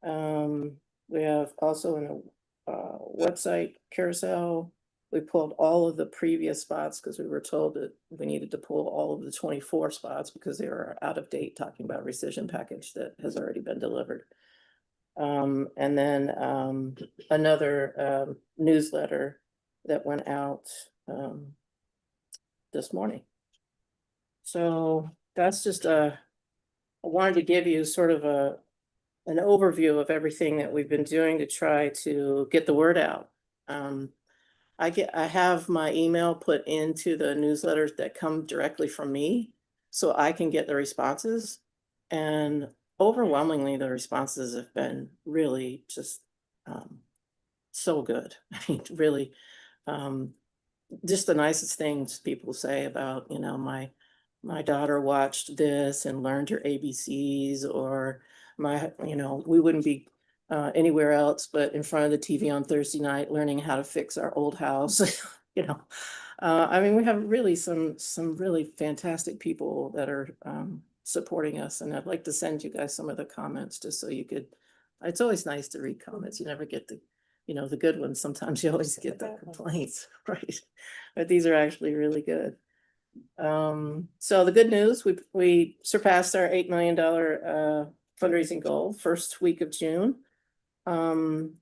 We have also in a website carousel, we pulled all of the previous spots because we were told that we needed to pull all of the 24 spots because they were out of date, talking about rescission package that has already been delivered. And then another newsletter that went out this morning. So that's just I wanted to give you sort of an overview of everything that we've been doing to try to get the word out. I have my email put into the newsletters that come directly from me, so I can get the responses. And overwhelmingly, the responses have been really just so good. I mean, really, just the nicest things people say about, you know, my daughter watched this and learned her ABCs, or we wouldn't be anywhere else but in front of the TV on Thursday night learning how to fix our old house. I mean, we have really some really fantastic people that are supporting us, and I'd like to send you guys some of the comments just so you could. It's always nice to read comments. You never get the good ones. Sometimes you always get the complaints, right? But these are actually really good. So the good news, we surpassed our $8 million fundraising goal first week of June. And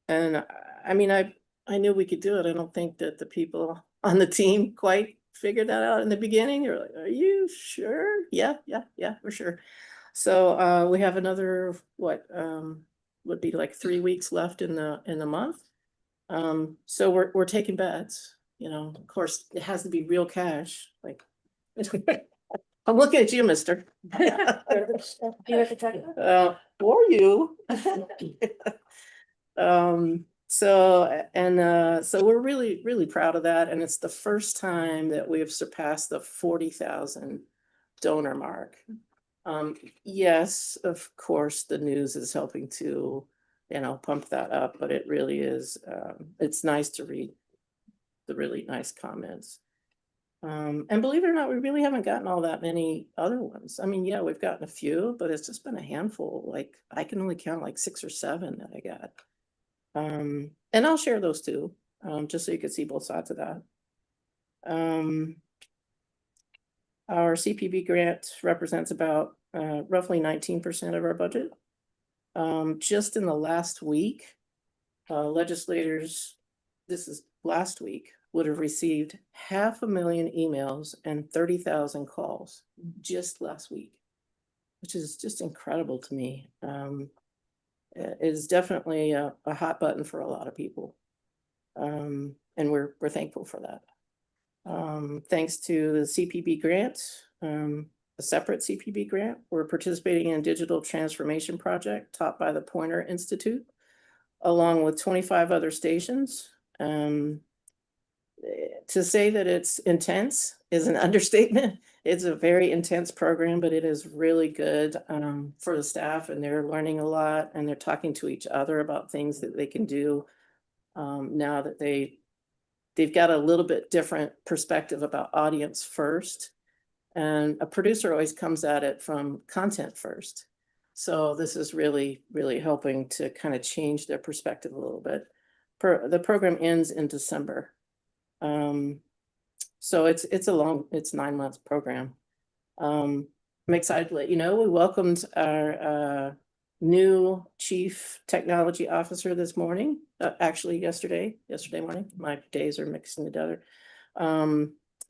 I mean, I knew we could do it. I don't think that the people on the team quite figured that out in the beginning. They're like, are you sure? Yeah, we're sure. So we have another, would be like 3 weeks left in the month. So we're taking bets, of course it has to be real cash. Like I'm looking at you, mister. For you. So we're really, really proud of that. And it's the first time that we have surpassed the 40,000 donor mark. Yes, of course, the news is helping to, pump that up, but it really is, it's nice to read the really nice comments. And believe it or not, we really haven't gotten all that many other ones. I mean, yeah, we've gotten a few, but it's just been a handful. Like I can only count like 6 or 7 that I got. And I'll share those too, just so you can see both sides of that. Our CPB grant represents about roughly 19% of our budget. Just in the last week, legislators, this is last week, would have received 500,000 emails and 30,000 calls just last week, which is just incredible to me. It is definitely a hot button for a lot of people. And we're thankful for that. Thanks to the CPB grant, a separate CPB grant, we're participating in a digital transformation project taught by the Pointer Institute, along with 25 other stations. To say that it's intense is an understatement. It's a very intense program, but it is really good for the staff, and they're learning a lot, and they're talking to each other about things that they can do now that they've got a little bit different perspective about audience first. And a producer always comes at it from content first. So this is really, really helping to kind of change their perspective a little bit. The program ends in December. So it's a 9-month program. I'm excited to let you know we welcomed our new chief technology officer this morning. Actually yesterday morning. My days are mixing together.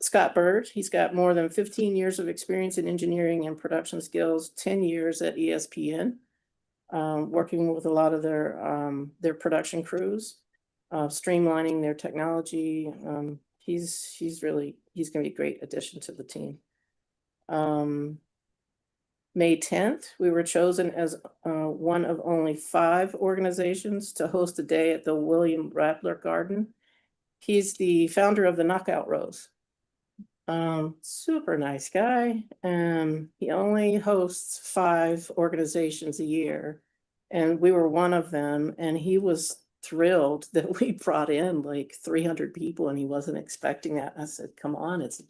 Scott Bird, he's got more than 15 years of experience in engineering and production skills, 10 years at ESPN, working with a lot of their production crews, streamlining their technology. He's gonna be a great addition to the team. May 10th, we were chosen as one of only 5 organizations to host a day at the William Rattler Garden. He's the founder of the Knockout Rose. Super nice guy. He only hosts 5 organizations a year, and we were one of them, and he was thrilled that we brought in like 300 people, and he wasn't expecting that. I said, come on, it's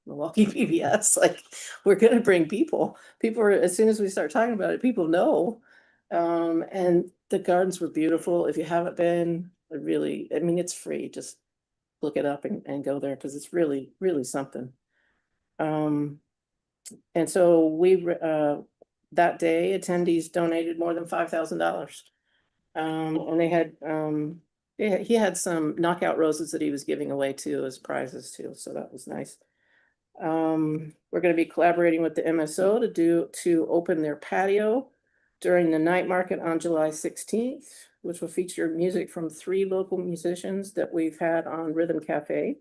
Milwaukee PBS. Like, we're gonna bring people. People are, as soon as we start talking about it, people know. And the gardens were beautiful. If you haven't been, I mean, it's free. Just look it up and go there, because it's really, really something. And so that day, attendees donated more than $5,000. And they had, he had some knockout roses that he was giving away too as prizes too, so that was nice. We're gonna be collaborating with the MSO to open their patio during the night market on July 16th, which will feature music from 3 local musicians that we've had on Rhythm Cafe.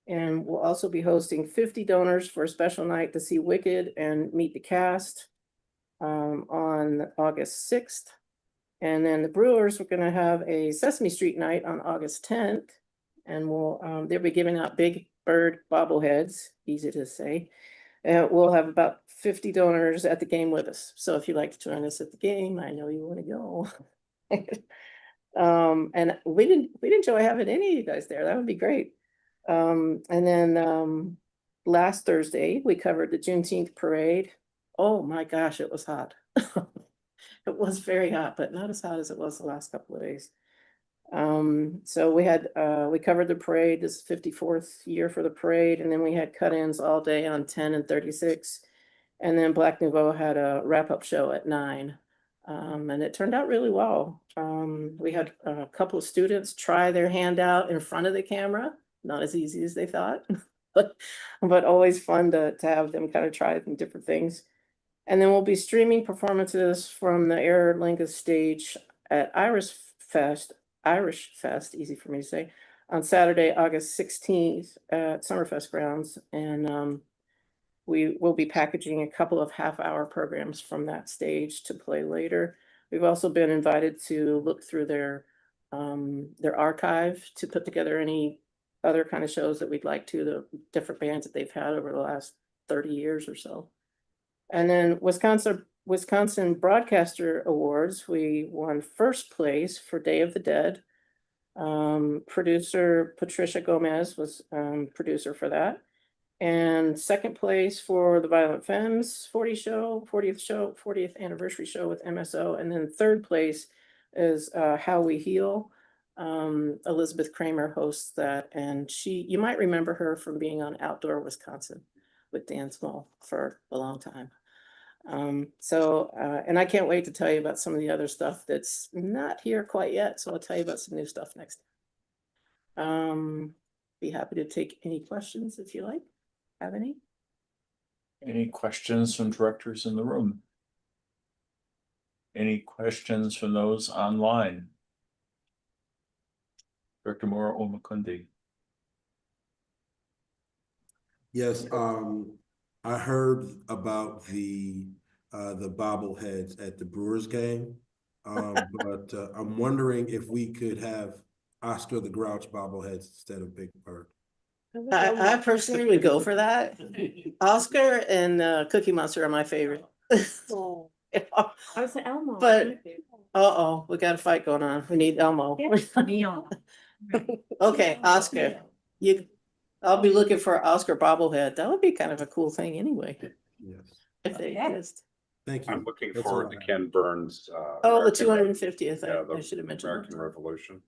And we'll also be hosting 50 donors for a special night to see Wicked and meet the cast on August 6th. And then the Brewers are gonna have a Sesame Street night on August 10th. And they'll be giving out Big Bird bobbleheads, easy to say. We'll have about 50 donors at the game with us. So if you'd like to join us at the game, I know you want to go. And we'd enjoy having any of you guys there. That would be great. And then last Thursday, we covered the Juneteenth parade. Oh my gosh, it was hot. It was very hot, but not as hot as it was the last couple of days. So we covered the parade. This is 54th year for the parade, and then we had cut-ins all day on 10 and 36. And then Black Nouveau had a wrap-up show at 9. And it turned out really well. We had a couple of students try their hand out in front of the camera. Not as easy as they thought, but always fun to have them kind of try some different things. And then we'll be streaming performances from the Aer Lingus stage at Irish Fest, easy for me to say, on Saturday, August 16th at Summerfest grounds. And we will be packaging a couple of half-hour programs from that stage to play later. We've also been invited to look through their archive to put together any other kind of shows that we'd like to, the different bands that they've had over the last 30 years or so. And then Wisconsin Broadcaster Awards, we won first place for Day of the Dead. Producer Patricia Gomez was producer for that. And second place for the Violent Femmes 40th anniversary show with MSO. And then third place is How We Heal. Elizabeth Kramer hosts that, and you might remember her from being on Outdoor Wisconsin with Dan Small for a long time. And I can't wait to tell you about some of the other stuff that's not here quite yet. So I'll tell you about some new stuff next time. Be happy to take any questions if you like. Have any? Any questions from directors in the room? Any questions from those online? Director Mora Omakundi. Yes, I heard about the bobbleheads at the Brewers game. But I'm wondering if we could have Oscar the Grouch bobbleheads instead of Big Bird. I personally would go for that. Oscar and Cookie Monster are my favorite. I was Elmo. But we got a fight going on. We need Elmo. Okay, Oscar. I'll be looking for Oscar bobblehead. That would be kind of a cool thing anyway. Yes. If they exist. Thank you. I'm looking That's forward all to I have. Ken Burns. Oh, the American 250th. Yeah, I should have mentioned. American Revolution.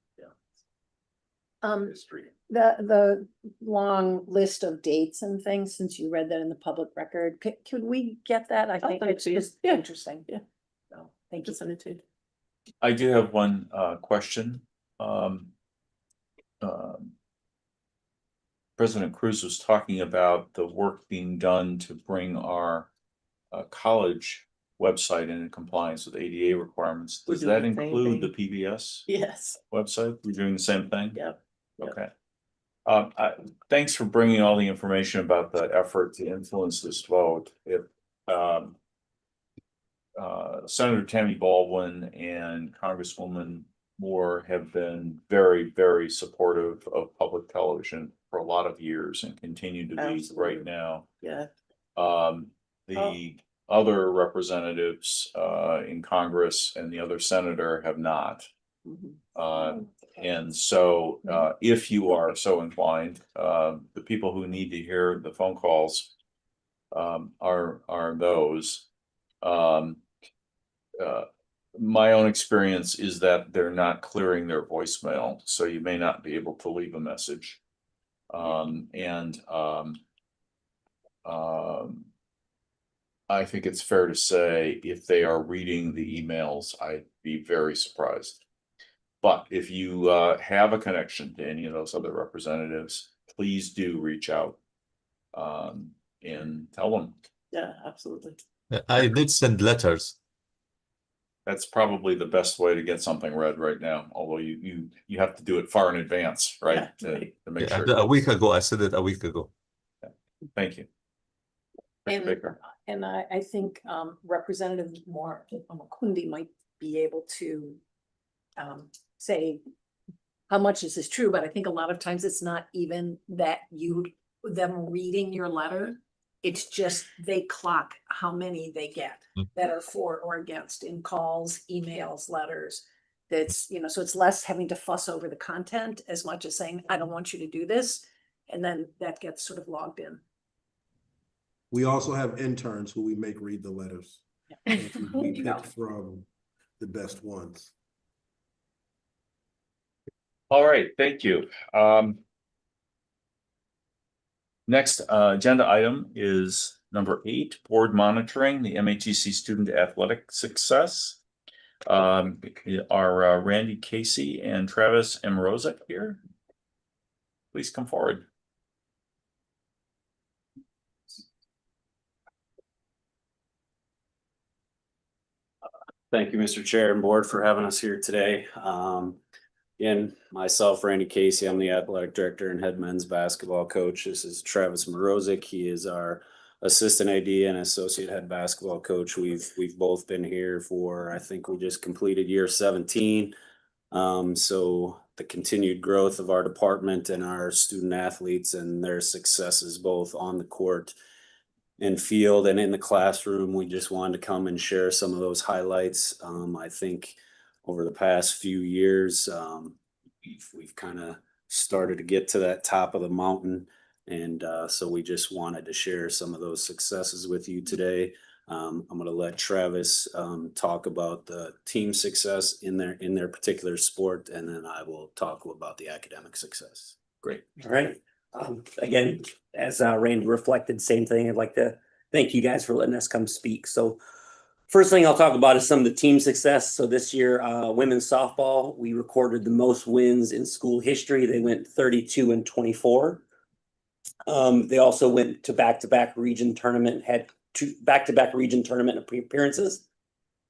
History. The long list of dates and things, since you read that in the public record, could we get that? I think it's just interesting. Yeah. So, thank you. Just send it to you. I do have one question. President Cruz was talking about the work being done to bring our college website and in compliance with ADA requirements. We're Does doing that the same include the thing. PBS Yes, website? We're doing the same thing? yep. Yep. Okay. Thanks for bringing all the information about the effort to influence this vote. If, Senator Tammy Baldwin and Congresswoman Moore have been very, very supportive of public television for a lot of years and continue to be Absolutely. right now. Yeah. The other representatives, in Congress and the other senator have not. And so, if you are so inclined, the people who need to hear the phone calls, are those. My own experience is that they're not clearing their voicemail, so you may not be able to leave a message. I think it's fair to say if they are reading the emails, I'd be very surprised. But if you have a connection to any of those other representatives, please do reach out and tell them. Yeah, absolutely. I did send letters. That's probably the best way to get something read right now, although you have to do it far in advance, right? Yeah, right. To make Yeah, sure. a week ago, I said it a week ago. Thank you. And, Baker. and I think Representative Moore Makundi might be able to say how much this is true, but I think a lot of times it's not even that them reading your letter. It's just they clock how many they get that are for or against in calls, emails, letters. That's, so it's less having to fuss over the content as much as saying, I don't want you to do this. And then that gets sort of logged in. We also have interns who we make read the letters. And we You go. pick from the best ones. All right, thank you. Next agenda item is number 8, board monitoring the MATC student athletic success. Are Randy Casey and Travis Mrozek here? Please come forward. Thank you, Mr. Chair and Board, for having us here today. Again, myself, Randy Casey, I'm the athletic director and head men's basketball coach. This is Travis Mrozek. He is our assistant AD and associate head basketball coach. We've both been here for, I think we just completed year 17. So the continued growth of our department and our student athletes and their successes both on the court and field and in the classroom, we just wanted to come and share some of those highlights. I think over the past few years, we've kind of started to get to that top of the mountain. And so we just wanted to share some of those successes with you today. I'm going to let Travis talk about the team success in their particular sport, and then I will talk about the academic success. Great. All right. Again, as Randy reflected, same thing. I'd like to thank you guys for letting us come speak. So first thing I'll talk about is some of the team success. So this year, women's softball, we recorded the most wins in school history. They went 32-24. They also went to back-to-back region tournament, had 2 back-to-back region tournament appearances.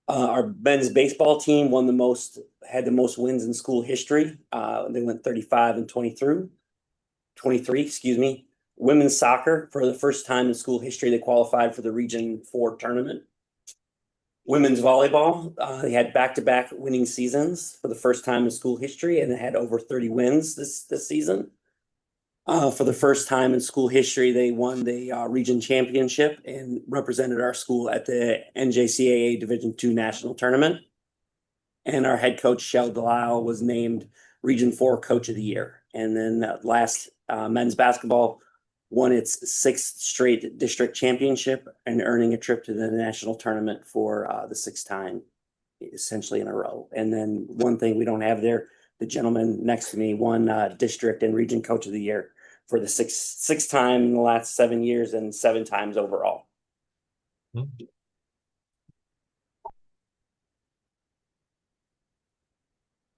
Our men's baseball team had the most wins in school history. They went 35-23. Women's soccer, for the first time in school history, they qualified for the Region 4 tournament. Women's volleyball, they had back-to-back winning seasons for the first time in school history, and they had over 30 wins this season. For the first time in school history, they won the region championship and represented our school at the NJCAA Division II National Tournament. And our head coach, Shel Delisle, was named Region 4 Coach of the Year. And then last men's basketball won its 6th straight district championship and earning a trip to the national tournament for the 6th time, essentially in a row. And then one thing we don't have there, the gentleman next to me won district and region coach of the year for the sixth time in the last 7 years and 7 times overall.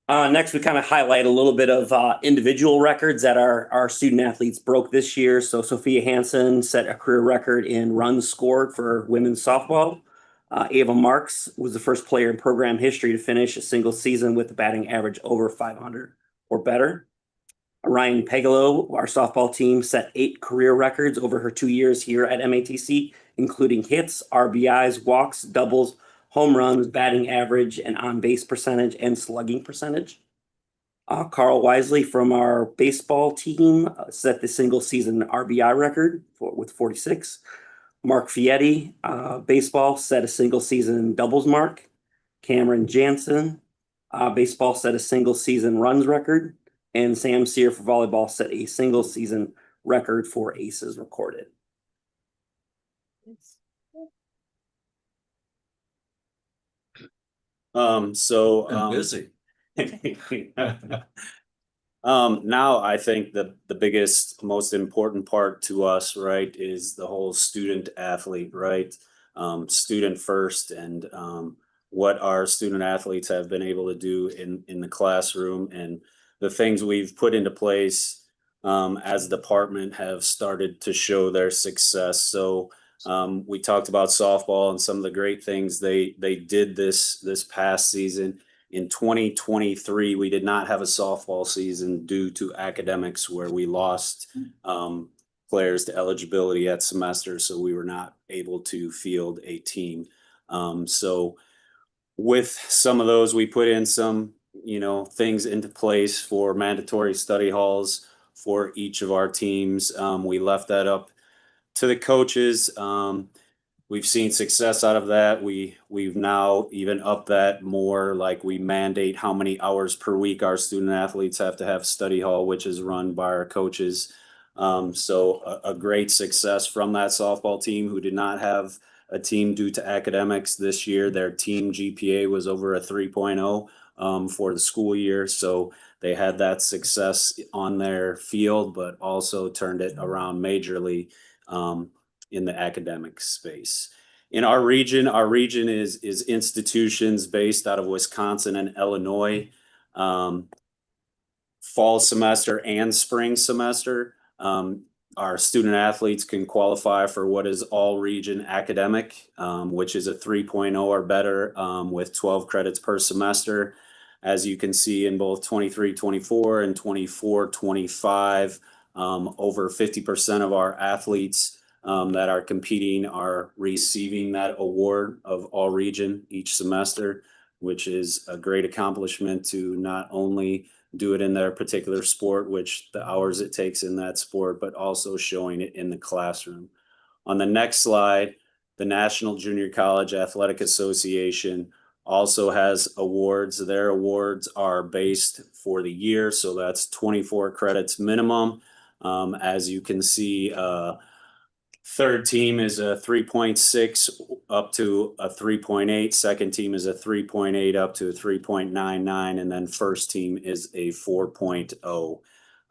Next, we kind of highlight a little bit of individual records that our student athletes broke this year. So Sophia Hansen set a career record in runs scored for women's softball. Ava Marks was the first player in program history to finish a single season with a batting average over 500 or better. Ryan Pegalo, our softball team, set 8 career records over her 2 years here at MATC, including hits, RBIs, walks, doubles, home runs, batting average, and on-base percentage and slugging percentage. Carl Wisely from our baseball team set the single season RBI record with 46. Mark Fietti, baseball, set a single season doubles mark. Cameron Jansen, baseball, set a single season runs record. And Sam Sear for volleyball set a single season record for aces recorded. Busy. Now I think the biggest, most important part to us, right, is the whole student athlete, right? Student first, and what our student athletes have been able to do in the classroom, and the things we've put into place as a department have started to show their success. So we talked about softball and some of the great things they did this past season. In 2023, we did not have a softball season due to academics, where we lost players to eligibility at semester, so we were not able to field a team. So with some of those, we put in some, things into place for mandatory study halls for each of our teams. We left that up to the coaches. We've seen success out of that. We've now even upped that more, like we mandate how many hours per week our student athletes have to have study hall, which is run by our coaches. So a great success from that softball team, who did not have a team due to academics this year. Their team GPA was over a 3.0 for the school year. So they had that success on their field, but also turned it around majorly in the academic space. In our region is institutions based out of Wisconsin and Illinois, fall semester and spring semester. Our student athletes can qualify for what is all region academic, which is a 3.0 or better with 12 credits per semester. As you can see in both 23-24 and 24-25, over 50% of our athletes that are competing are receiving that award of all region each semester, which is a great accomplishment to not only do it in their particular sport, which the hours it takes in that sport, but also showing it in the classroom. On the next slide, the National Junior College Athletic Association also has awards. Their awards are based for the year, so that's 24 credits minimum. As you can see, third team is a 3.6 up to a 3.8. Second team is a 3.8 up to a 3.99. And then first team is a 4.0.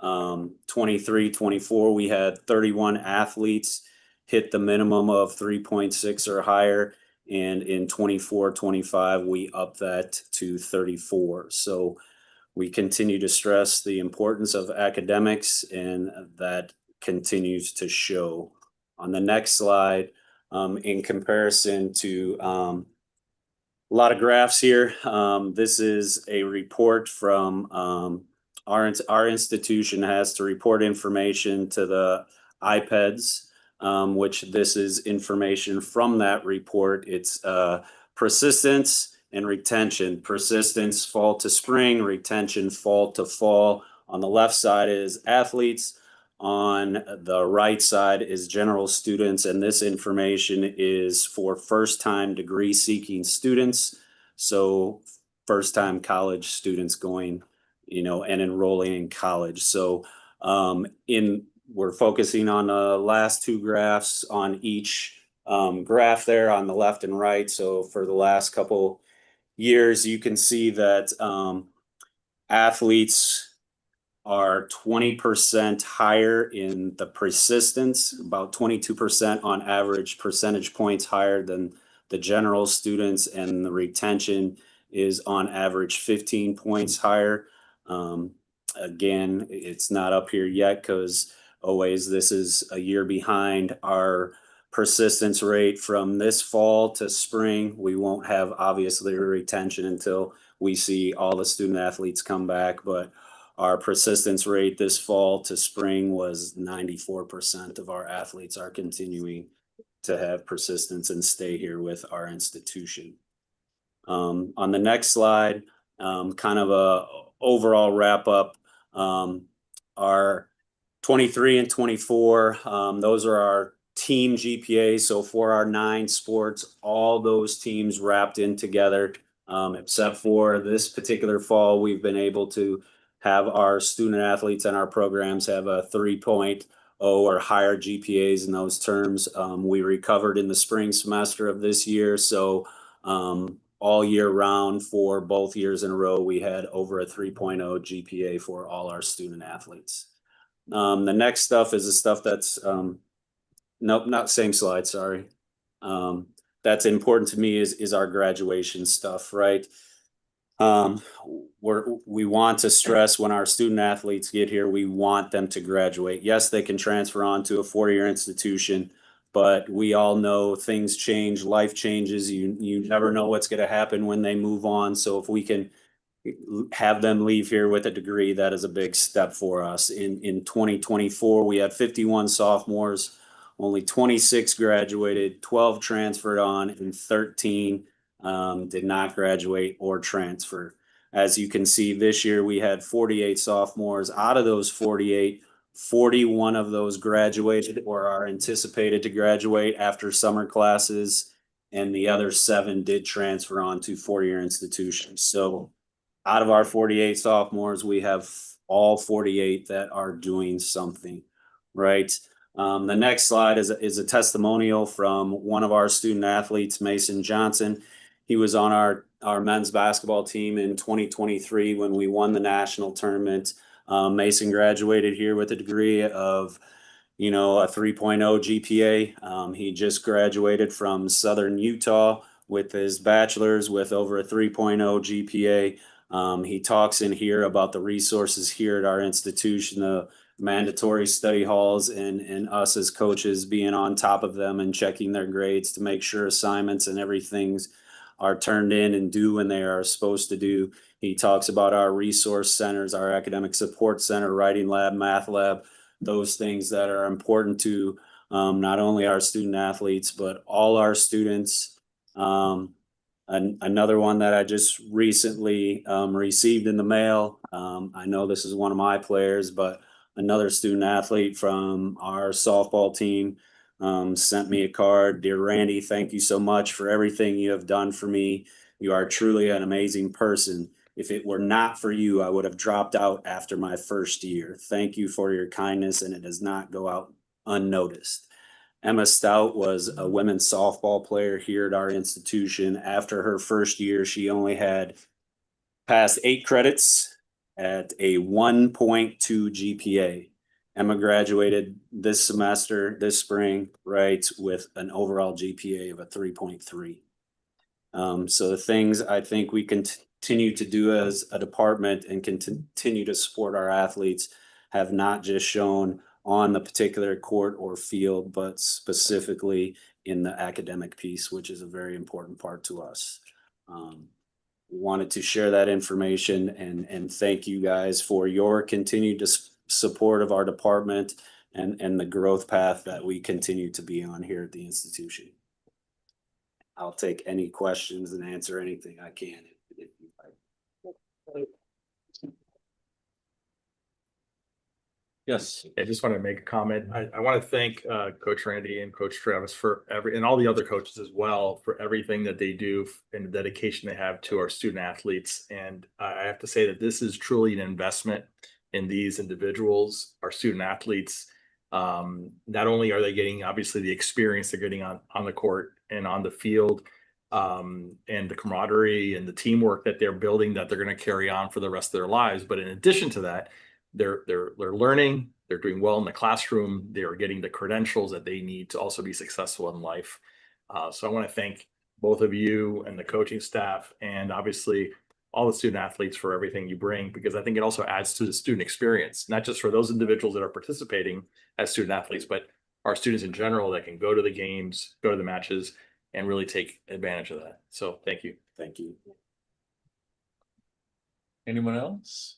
23-24, we had 31 athletes hit the minimum of 3.6 or higher. And in 24-25, we upped that to 34. So we continue to stress the importance of academics, and that continues to show. On the next slide, in comparison to a lot of graphs here, this is a report from our institution has to report information to the IPEDS, which this is information from that report. It's persistence and retention. Persistence, fall to spring, retention, fall to fall. On the left side is athletes. On the right side is general students, and this information is for first-time degree-seeking students. So first-time college students going, and enrolling in college. So we're focusing on the last two graphs on each graph there on the left and right. So for the last couple years, you can see that athletes are 20% higher in the persistence, about 22% on average percentage points higher than the general students, and the retention is on average 15 points higher. Again, it's not up here yet because always this is a year behind our persistence rate from this fall to spring. We won't have obviously retention until we see all the student athletes come back, but our persistence rate this fall to spring was 94% of our athletes are continuing to have persistence and stay here with our institution. On the next slide, kind of a overall wrap up, our 23 and 24, those are our team GPA. So for our 9 sports, all those teams wrapped in together, except for this particular fall, we've been able to have our student athletes and our programs have a 3.0 or higher GPAs in those terms. We recovered in the spring semester of this year. So all year round for both years in a row, we had over a 3.0 GPA for all our student athletes. The next stuff is the stuff that's, nope, not same slide, sorry. That's important to me is our graduation stuff, right? We want to stress when our student athletes get here, we want them to graduate. Yes, they can transfer on to a 4-year institution, but we all know things change, life changes. You never know what's going to happen when they move on. So if we can have them leave here with a degree, that is a big step for us. In 2024, we had 51 sophomores, only 26 graduated, 12 transferred on, and 13 did not graduate or transfer. As you can see, this year we had 48 sophomores. Out of those 48, 41 of those graduated or are anticipated to graduate after summer classes, and the other 7 did transfer on to 4-year institutions. So out of our 48 sophomores, we have all 48 that are doing something, right? The next slide is a testimonial from one of our student athletes, Mason Johnson. He was on our men's basketball team in 2023 when we won the national tournament. Mason graduated here with a degree of, a 3.0 GPA. He just graduated from Southern Utah with his bachelor's with over a 3.0 GPA. He talks in here about the resources here at our institution, the mandatory study halls, and us as coaches being on top of them and checking their grades to make sure assignments and everything's are turned in and do when they are supposed to do. He talks about our resource centers, our academic support center, writing lab, math lab, those things that are important to not only our student athletes, but all our students. Another one that I just recently received in the mail. I know this is one of my players, but another student athlete from our softball team sent me a card. Dear Randy, thank you so much for everything you have done for me. You are truly an amazing person. If it were not for you, I would have dropped out after my first year. Thank you for your kindness, and it does not go out unnoticed. Emma Stout was a women's softball player here at our institution. After her first year, she only had passed 8 credits at a 1.2 GPA. Emma graduated this spring, right, with an overall GPA of a 3.3. So the things I think we continue to do as a department and continue to support our athletes have not just shown on the particular court or field, but specifically in the academic piece, which is a very important part to us. Wanted to share that information and thank you guys for your continued support of our department and the growth path that we continue to be on here at the institution. I'll take any questions and answer anything I can. Yes. I just want to make a comment. I want to thank Coach Randy and Coach Travis and all the other coaches as well for everything that they do and the dedication they have to our student athletes. And I have to say that this is truly an investment in these individuals, our student athletes. Not only are they getting obviously the experience they're getting on the court and on the field, and the camaraderie and the teamwork that they're building that they're going to carry on for the rest of their lives. But in addition to that, they're learning, they're doing well in the classroom, they're getting the credentials that they need to also be successful in life. So I want to thank both of you and the coaching staff and obviously all the student athletes for everything you bring, because I think it also adds to the student experience, not just for those individuals that are participating as student athletes, but our students in general that can go to the games, go to the matches, and really take advantage of that. So thank you. Thank you. Anyone else?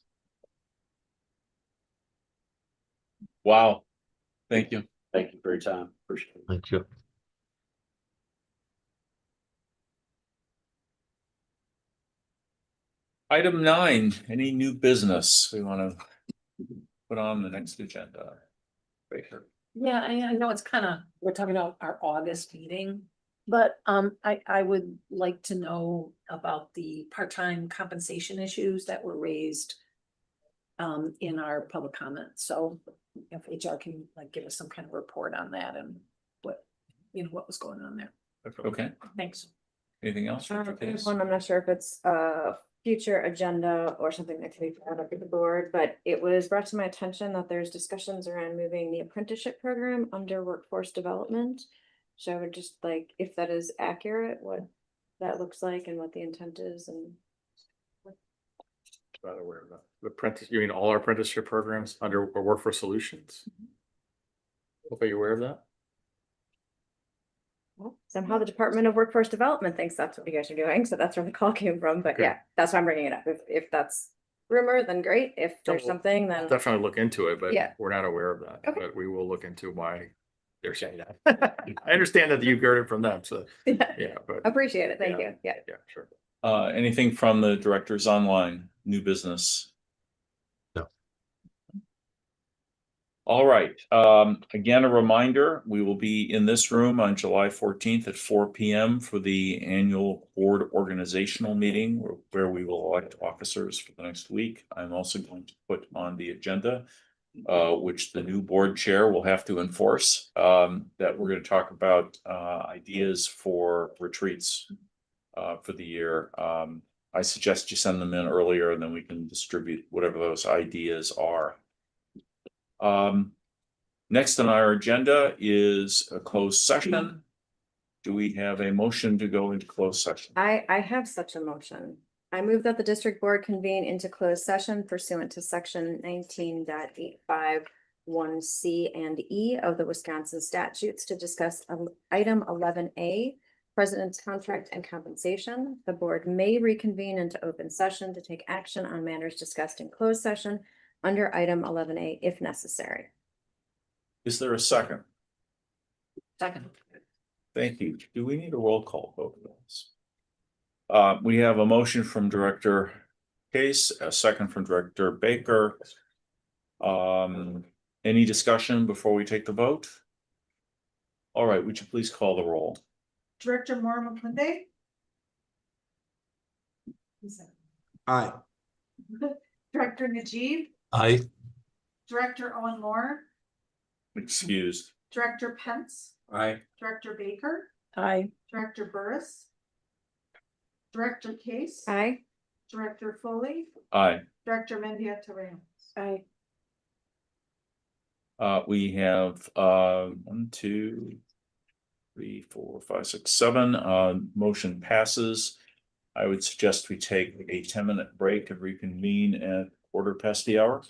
Wow. Thank you. Thank you for your time. Appreciate it. Thank you. Item 9, any new business we want to put on the next agenda? Baker. Yeah, I know it's kind of, we're talking about our August meeting, but I would like to know about the part-time compensation issues that were raised in our public comments. So if HR can like give us some kind of report on that and what, what was going on there. Okay, Thanks. anything else? Dr. There's Case? one, I'm not sure if it's a future agenda or something that can be brought up with the board, but it was brought to my attention that there's discussions around moving the apprenticeship program under workforce development. So I would just like, if that is accurate, what that looks like and what the intent is and. Not aware of that. The apprentice, you mean all our apprenticeship programs under Workforce Solutions? Hope you're aware of that. Well, somehow the Department of Workforce Development thinks that's what you guys are doing, so that's where the call came from, but Okay. yeah, that's why I'm bringing it up. If that's rumor, then great. If there's We'll something, then. Definitely look into it, but Yeah. we're not aware of that. Okay. But we will look into why they're saying that. I understand that you've heard it from them, so yeah, but Appreciate it, thank Yeah. you, yeah. yeah, sure. Anything from the directors online, new business? No. All right, again, a reminder, we will be in this room on July 14th at 4 p.m. for the annual board organizational meeting where we will elect officers for the next week. I'm also going to put on the agenda, which the new board chair will have to enforce, that we're going to talk about ideas for retreats for the year. I suggest you send them in earlier and then we can distribute whatever those ideas are. Next on our agenda is a closed session. Do we have a motion to go into closed session? I have such a motion. I move that the district board convene into closed session pursuant to section 19.851C and E of the Wisconsin statutes to discuss item 11A, president's contract and compensation. The board may reconvene into open session to take action on matters discussed in closed session under item 11A if necessary. Is there a second? Second. Thank you. Do we need a roll call vote for this? We have a motion from Director Case, a second from Director Baker. Any discussion before we take the vote? All right, would you please call the roll? Director Moore McClinday. Aye. Director Najib, Aye. Director Owen Moore, Excused. Director Pence, Aye. Director Baker, Aye. Director Burris, Director Case. Aye. Director Foley, Aye. Director Mendieta Ramos. Aye. We have 1, 2, 3, 4, 5, 6, 7. Motion passes. I would suggest we take a 10-minute break and reconvene at 1:15.